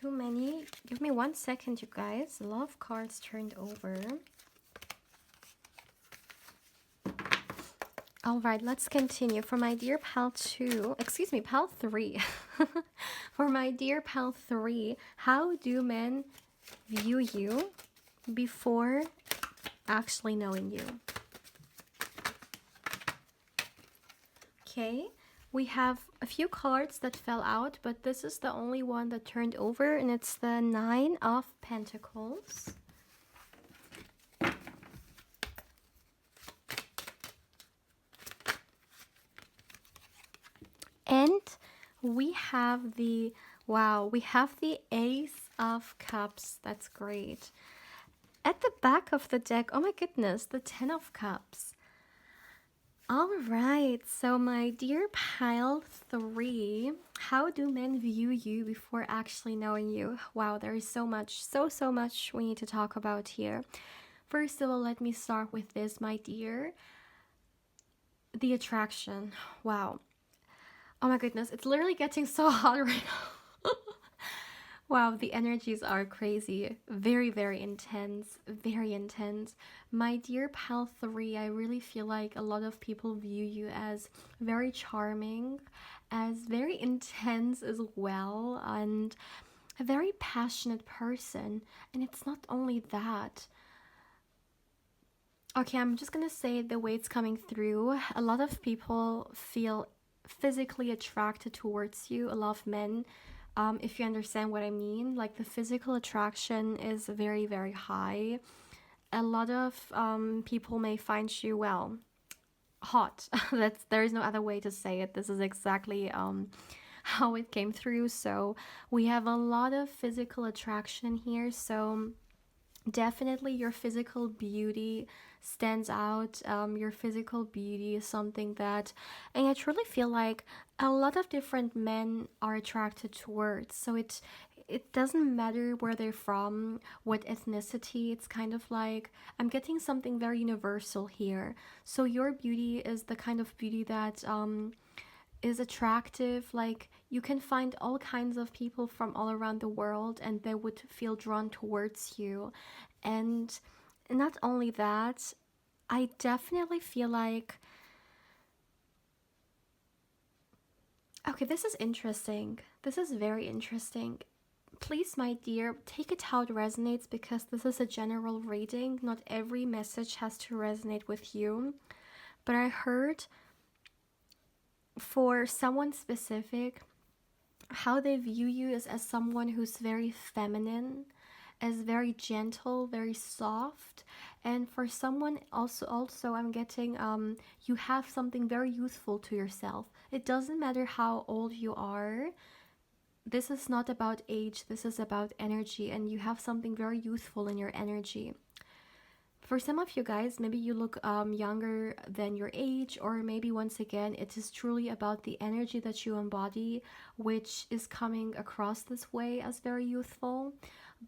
Too many. Give me 1 second, you guys. A lot of cards turned over. All right, let's continue. For my dear pal 2, excuse me, pal 3. For my dear pal 3, how do men view you before actually knowing you? Okay, we have a few cards that fell out, but this is the only one that turned over, and it's the Nine of Pentacles. And we have the, wow, we have the Ace of Cups. That's great. At the back of the deck, oh my goodness, the Ten of Cups. All right, so my dear pile 3, how do men view you before actually knowing you? Wow, there is so much, so much we need to talk about here. First of all, let me start with this, my dear. The attraction. Wow. Oh my goodness, it's literally getting so hot right now. Wow, the energies are crazy. Very, very intense. Very intense. My dear pal 3, I really feel like a lot of people view you as very charming, as very intense as well, and a very passionate person. And it's not only that. Okay, I'm just gonna say the way it's coming through. A lot of people feel physically attracted towards you, a lot of men. If you understand what I mean, like the physical attraction is very, very high. A lot of people may find you, well, hot. There is no other way to say it. This is exactly how it came through. So we have a lot of physical attraction here. So definitely your physical beauty stands out. Your physical beauty is something that, and I truly feel like a lot of different men are attracted towards. So it doesn't matter where they're from, what ethnicity. It's kind of like I'm getting something very universal here. So your beauty is the kind of beauty that is attractive. Like you can find all kinds of people from all around the world and they would feel drawn towards you. And not only that, I definitely feel like, okay, this is interesting. This is very interesting. Please, my dear, take it how it resonates because this is a general reading. Not every message has to resonate with you. But I heard for someone specific, how they view you is as someone who's very feminine, as very gentle, very soft. And for someone also I'm getting you have something very youthful to yourself. It doesn't matter how old you are. This is not about age, this is about energy, and you have something very youthful in your energy. For some of you guys, maybe you look younger than your age, or maybe once again, it is truly about the energy that you embody, which is coming across this way as very youthful.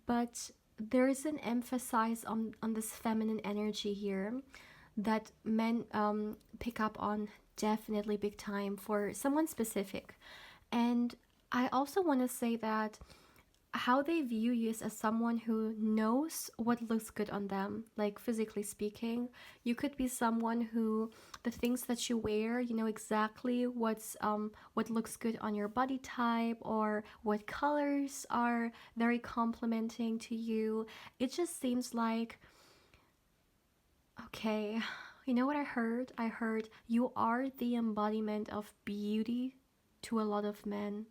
But there is an emphasis on this feminine energy here that men pick up on definitely big time for someone specific. And I also want to say that how they view you is as someone who knows what looks good on them, like physically speaking. You could be someone who the things that you wear, you know exactly what looks good on your body type or what colors are very complimenting to you. It just seems like, okay, you know what I heard? I heard you are the embodiment of beauty to a lot of men.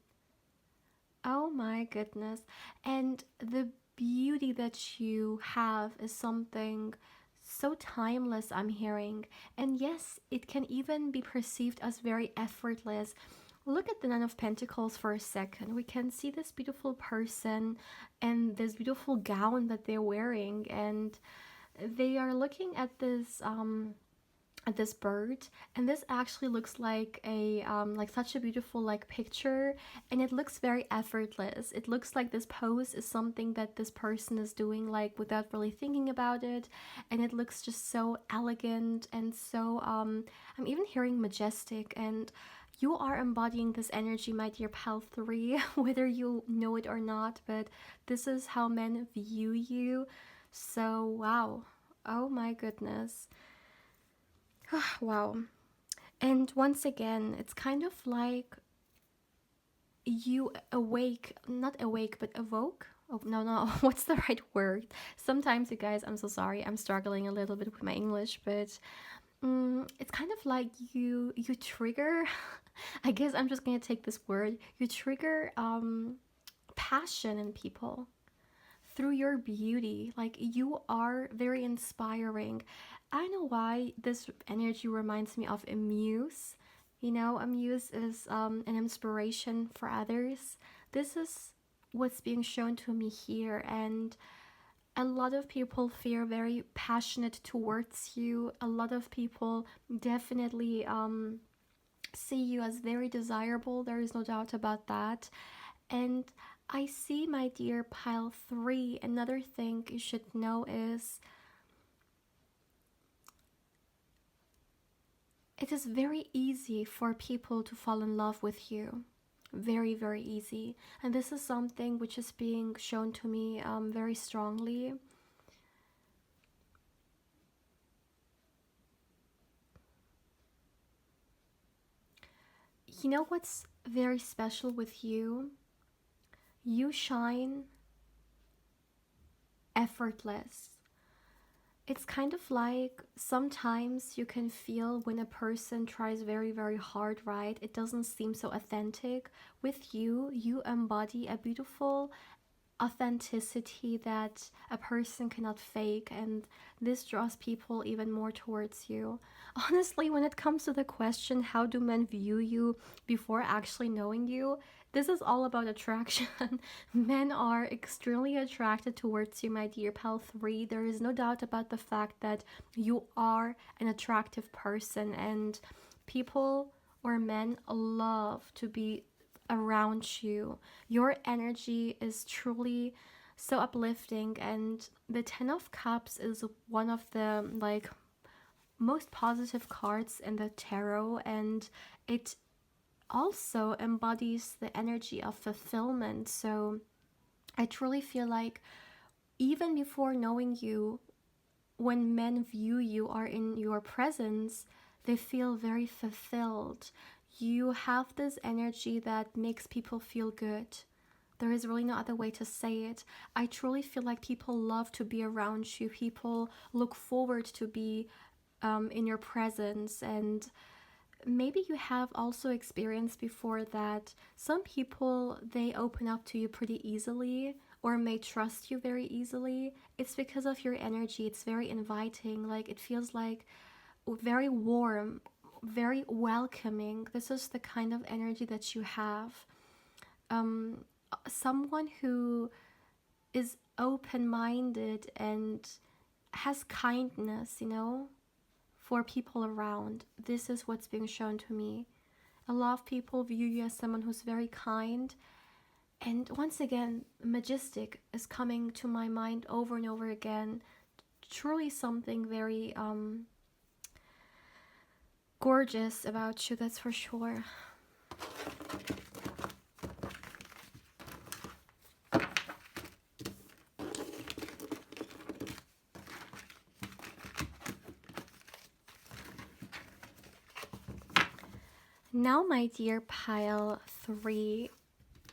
Oh my goodness. And the beauty that you have is something so timeless, I'm hearing. And yes, it can even be perceived as very effortless. Look at the Nine of Pentacles for a second. We can see this beautiful person and this beautiful gown that they're wearing, and they are looking at this bird, and this actually looks like such a beautiful like picture, and it looks very effortless. It looks like this pose is something that this person is doing like without really thinking about it, and it looks just so elegant and so I'm even hearing majestic. And you are embodying this energy, my dear pal 3, whether you know it or not, but this is how men view you. So wow. Oh my goodness. Wow. And once again, it's kind of like you awake, not awake, but evoke. Oh, no, no, what's the right word? Sometimes, you guys, I'm so sorry, I'm struggling a little bit with my English, but it's kind of like you trigger. I guess I'm just gonna take this word. You trigger passion in people through your beauty. Like you are very inspiring. I know why this energy reminds me of a muse. You know, a muse is an inspiration for others. This is what's being shown to me here, and a lot of people feel very passionate towards you. A lot of people definitely see you as very desirable. There is no doubt about that. And I see, my dear pile 3, another thing you should know is it is very easy for people to fall in love with you. Very, very easy. And this is something which is being shown to me very strongly. You know what's very special with you? You shine effortless. It's kind of like sometimes you can feel when a person tries very, very hard, right? It doesn't seem so authentic. With you, you embody a beautiful authenticity that a person cannot fake, and this draws people even more towards you. Honestly, when it comes to the question, how do men view you before actually knowing you, this is all about attraction. Men are extremely attracted towards you, my dear pal 3. There is no doubt about the fact that you are an attractive person, and people or men love to be around you. Your energy is truly so uplifting, and the 10 of Cups is one of the like most positive cards in the tarot, and it also embodies the energy of fulfillment. So I truly feel like even before knowing you, when men view you or in your presence, they feel very fulfilled. You have this energy that makes people feel good. There is really no other way to say it. I truly feel like people love to be around you. People look forward to be in your presence. And maybe you have also experienced before that some people, they open up to you pretty easily or may trust you very easily. It's because of your energy. It's very inviting. Like it feels like very warm, very welcoming. This is the kind of energy that you have. um, Someone who is open-minded and has kindness, for people around. This is what's being shown to me. A lot of people view you as someone who's very kind. And once again, majestic is coming to my mind over and over again. Truly something very gorgeous about you, that's for sure. Now, my dear pile 3,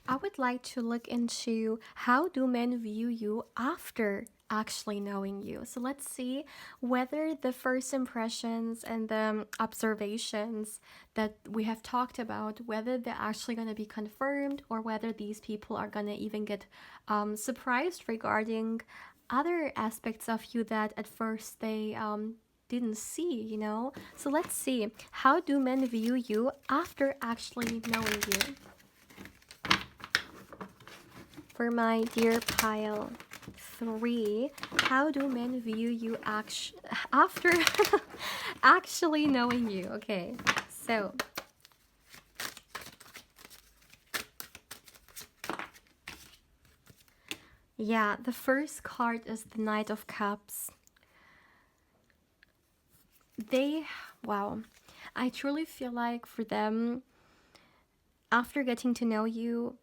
I would like to look into how do men view you after actually knowing you. So let's see whether the first impressions and the observations that we have talked about, whether they're actually going to be confirmed or whether these people are going to even get surprised regarding other aspects of you that at first they didn't see. So let's see, how do men view you after actually knowing you? For my dear pile 3, how do men view you after actually knowing you? Okay, so yeah, the first card is the Knight of Cups. Wow, I truly feel like for them, after getting to know you,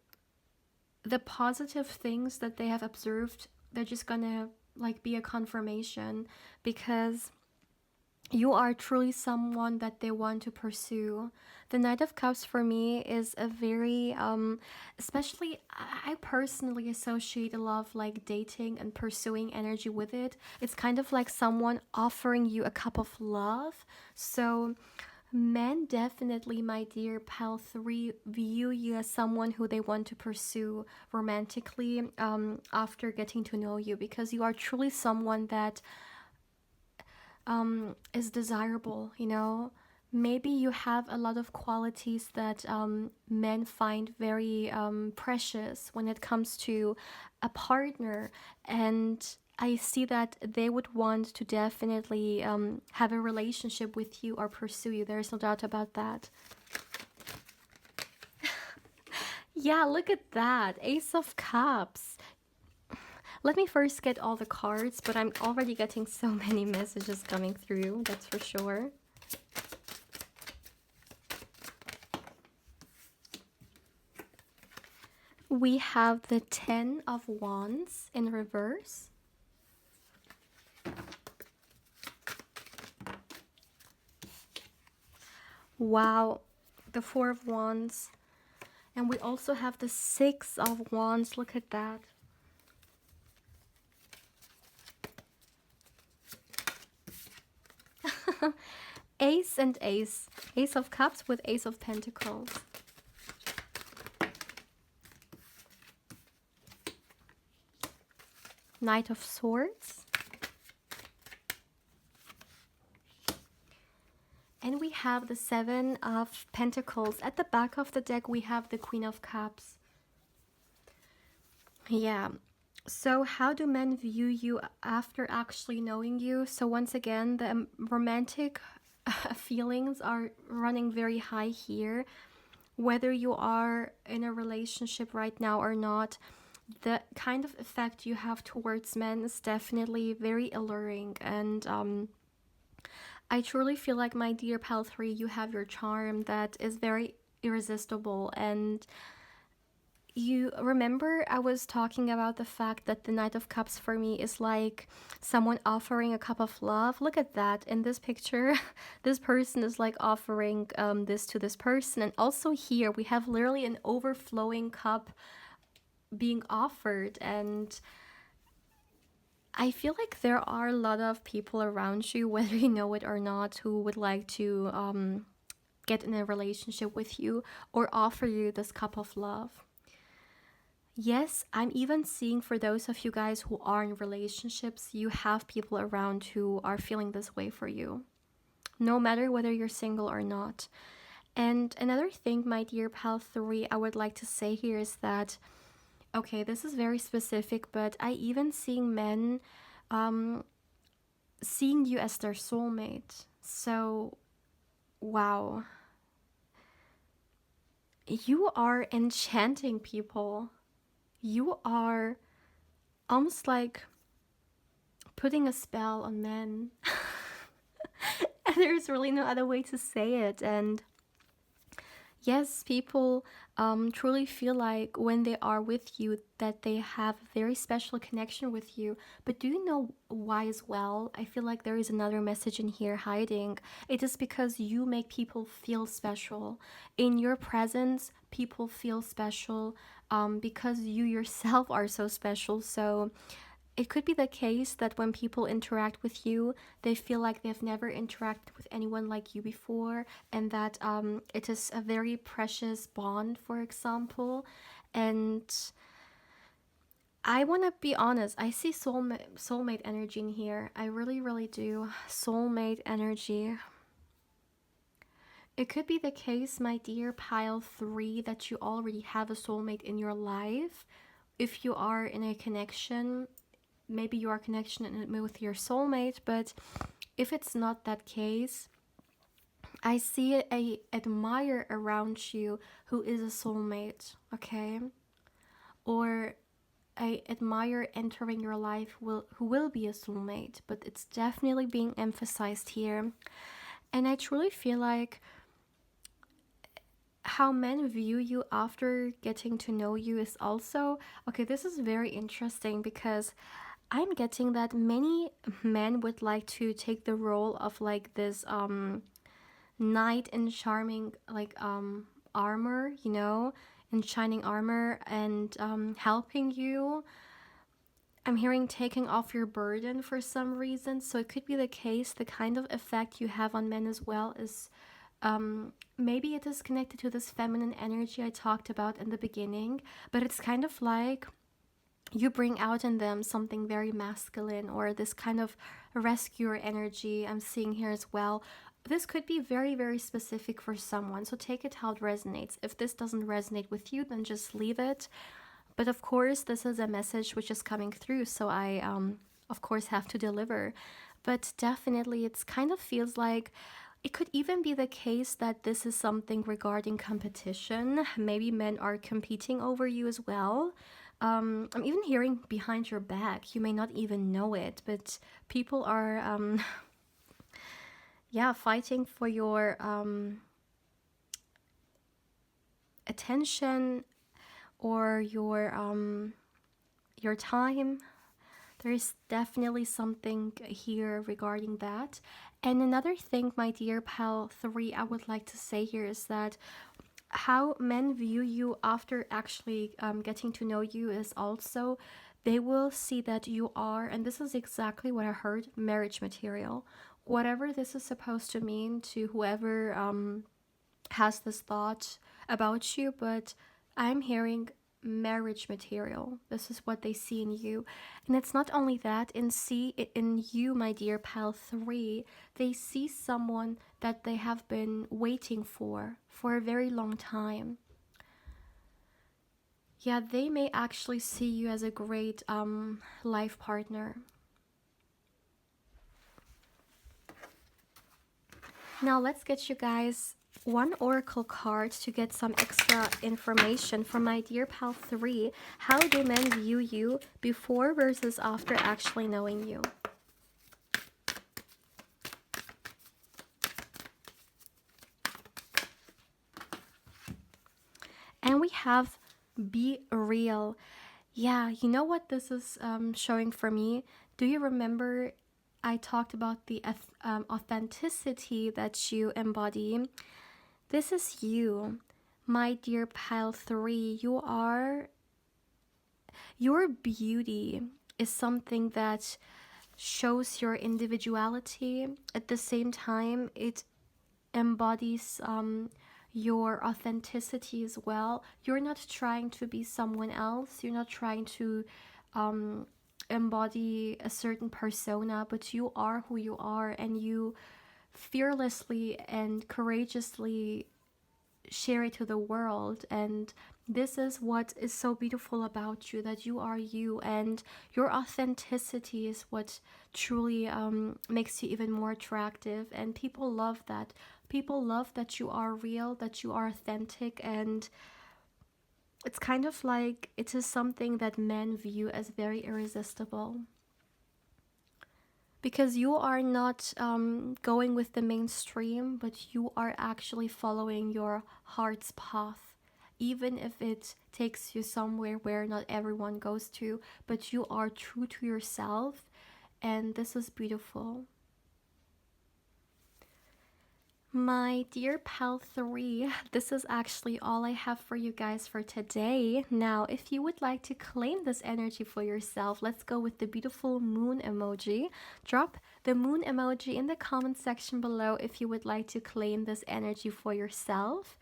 the positive things that they have observed, they're just gonna like be a confirmation, because you are truly someone that they want to pursue. The Knight of Cups for me is a very especially, I personally associate a lot of like dating and pursuing energy with it. It's kind of like someone offering you a cup of love. So men definitely, my dear pal 3, view you as someone who they want to pursue romantically after getting to know you, because you are truly someone that is desirable. Maybe you have a lot of qualities that men find very precious when it comes to a partner, and I see that they would want to definitely have a relationship with you or pursue you. There's no doubt about that. Yeah, look at that. Ace of Cups. Let me first get all the cards, but I'm already getting so many messages coming through, that's for sure. We have the Ten of Wands in reverse. Wow, the Four of Wands. And we also have the Six of Wands. Look at that. Ace and Ace. Ace of Cups with Ace of Pentacles. Knight of Swords. And we have the Seven of Pentacles. At the back of the deck, we have the Queen of Cups. Yeah. So how do men view you after actually knowing you? So once again, the romantic feelings are running very high here. Whether you are in a relationship right now or not, the kind of effect you have towards men is definitely very alluring. And I truly feel like, my dear pal 3, you have your charm that is very irresistible. And you remember I was talking about the fact that the Knight of Cups for me is like someone offering a cup of love. Look at that in this picture. This person is like offering this to this person. And also here we have literally an overflowing cup being offered. And I feel like there are a lot of people around you, whether you know it or not, who would like to get in a relationship with you or offer you this cup of love. Yes, I'm even seeing, for those of you guys who are in relationships, you have people around who are feeling this way for you, no matter whether you're single or not. And another thing, my dear pal 3, I would like to say here is that, okay, this is very specific, but I even seeing men seeing you as their soulmate. So, wow. You are enchanting people. You are almost like putting a spell on men. And there's really no other way to say it. And yes, people truly feel like when they are with you that they have a very special connection with you. But do you know why as well? I feel like there is another message in here hiding. It is because you make people feel special. In your presence, people feel special because you yourself are so special. So it could be the case that when people interact with you, they feel like they've never interacted with anyone like you before, and that it is a very precious bond, for example. And I want to be honest, I see soulmate energy in here. I really, really do. Soulmate energy. It could be the case, my dear pile 3, that you already have a soulmate in your life. If you are in a connection, maybe you are connection with your soulmate, but if it's not that case, I see a admirer around you who is a soulmate, okay? Or a admirer entering your life who will be a soulmate, but it's definitely being emphasized here. And I truly feel like how men view you after getting to know you is also, okay, this is very interesting because I'm getting that many men would like to take the role of like this knight in charming like armor, you know, in shining armor, and helping you. I'm hearing taking off your burden for some reason. So it could be the case the kind of effect you have on men as well is maybe it is connected to this feminine energy I talked about in the beginning, but it's kind of like you bring out in them something very masculine, or this kind of rescuer energy I'm seeing here as well. This could be very, very specific for someone, so take it how it resonates. If this doesn't resonate with you, then just leave it. But of course, this is a message which is coming through, so I, of course, have to deliver. But definitely, it's kind of feels like it could even be the case that this is something regarding competition. Maybe men are competing over you as well. I'm even hearing behind your back. You may not even know it, but people are, yeah, fighting for your attention, or your time. There is definitely something here regarding that. And another thing, my dear pal 3, I would like to say here is that how men view you after actually getting to know you is also they will see that you are, and this is exactly what I heard, marriage material. Whatever this is supposed to mean to whoever has this thought about you, but I'm hearing marriage material. This is what they see in you. And it's not only that, in you, my dear pal 3, they see someone that they have been waiting for a very long time. Yeah, they may actually see you as a great life partner. Now let's get you guys one oracle card to get some extra information from my dear pal 3. How do men view you before versus after actually knowing you? And we have be real. Yeah, you know what this is showing for me? Do you remember I talked about the authenticity that you embody? This is you, my dear pile 3. Your beauty is something that shows your individuality. At the same time, it embodies your authenticity as well. You're not trying to be someone else. You're not trying to um, embody a certain persona, but you are who you are, and you fearlessly and courageously share it to the world. And this is what is so beautiful about you, that you are you, and your authenticity is what truly makes you even more attractive. And people love that. People love that you are real, that you are authentic, and it's kind of like it is something that men view as very irresistible, because you are not going with the mainstream, but you are actually following your heart's path, even if it takes you somewhere where not everyone goes to, but you are true to yourself, and this is beautiful. My dear pal 3, this is actually all I have for you guys for today. Now, if you would like to claim this energy for yourself, let's go with the beautiful moon emoji. Drop the moon emoji in the comment section below if you would like to claim this energy for yourself.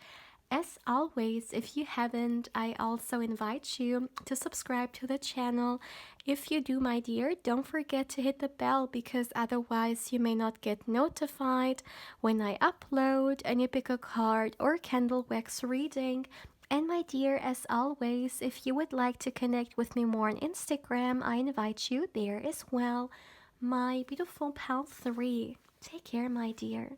As always, if you haven't, I also invite you to subscribe to the channel. If you do, my dear, don't forget to hit the bell, because otherwise you may not get notified when I upload a new pick a card or candle wax reading. And my dear, as always, if you would like to connect with me more on Instagram, I invite you there as well. My beautiful pal 3. Take care, my dear.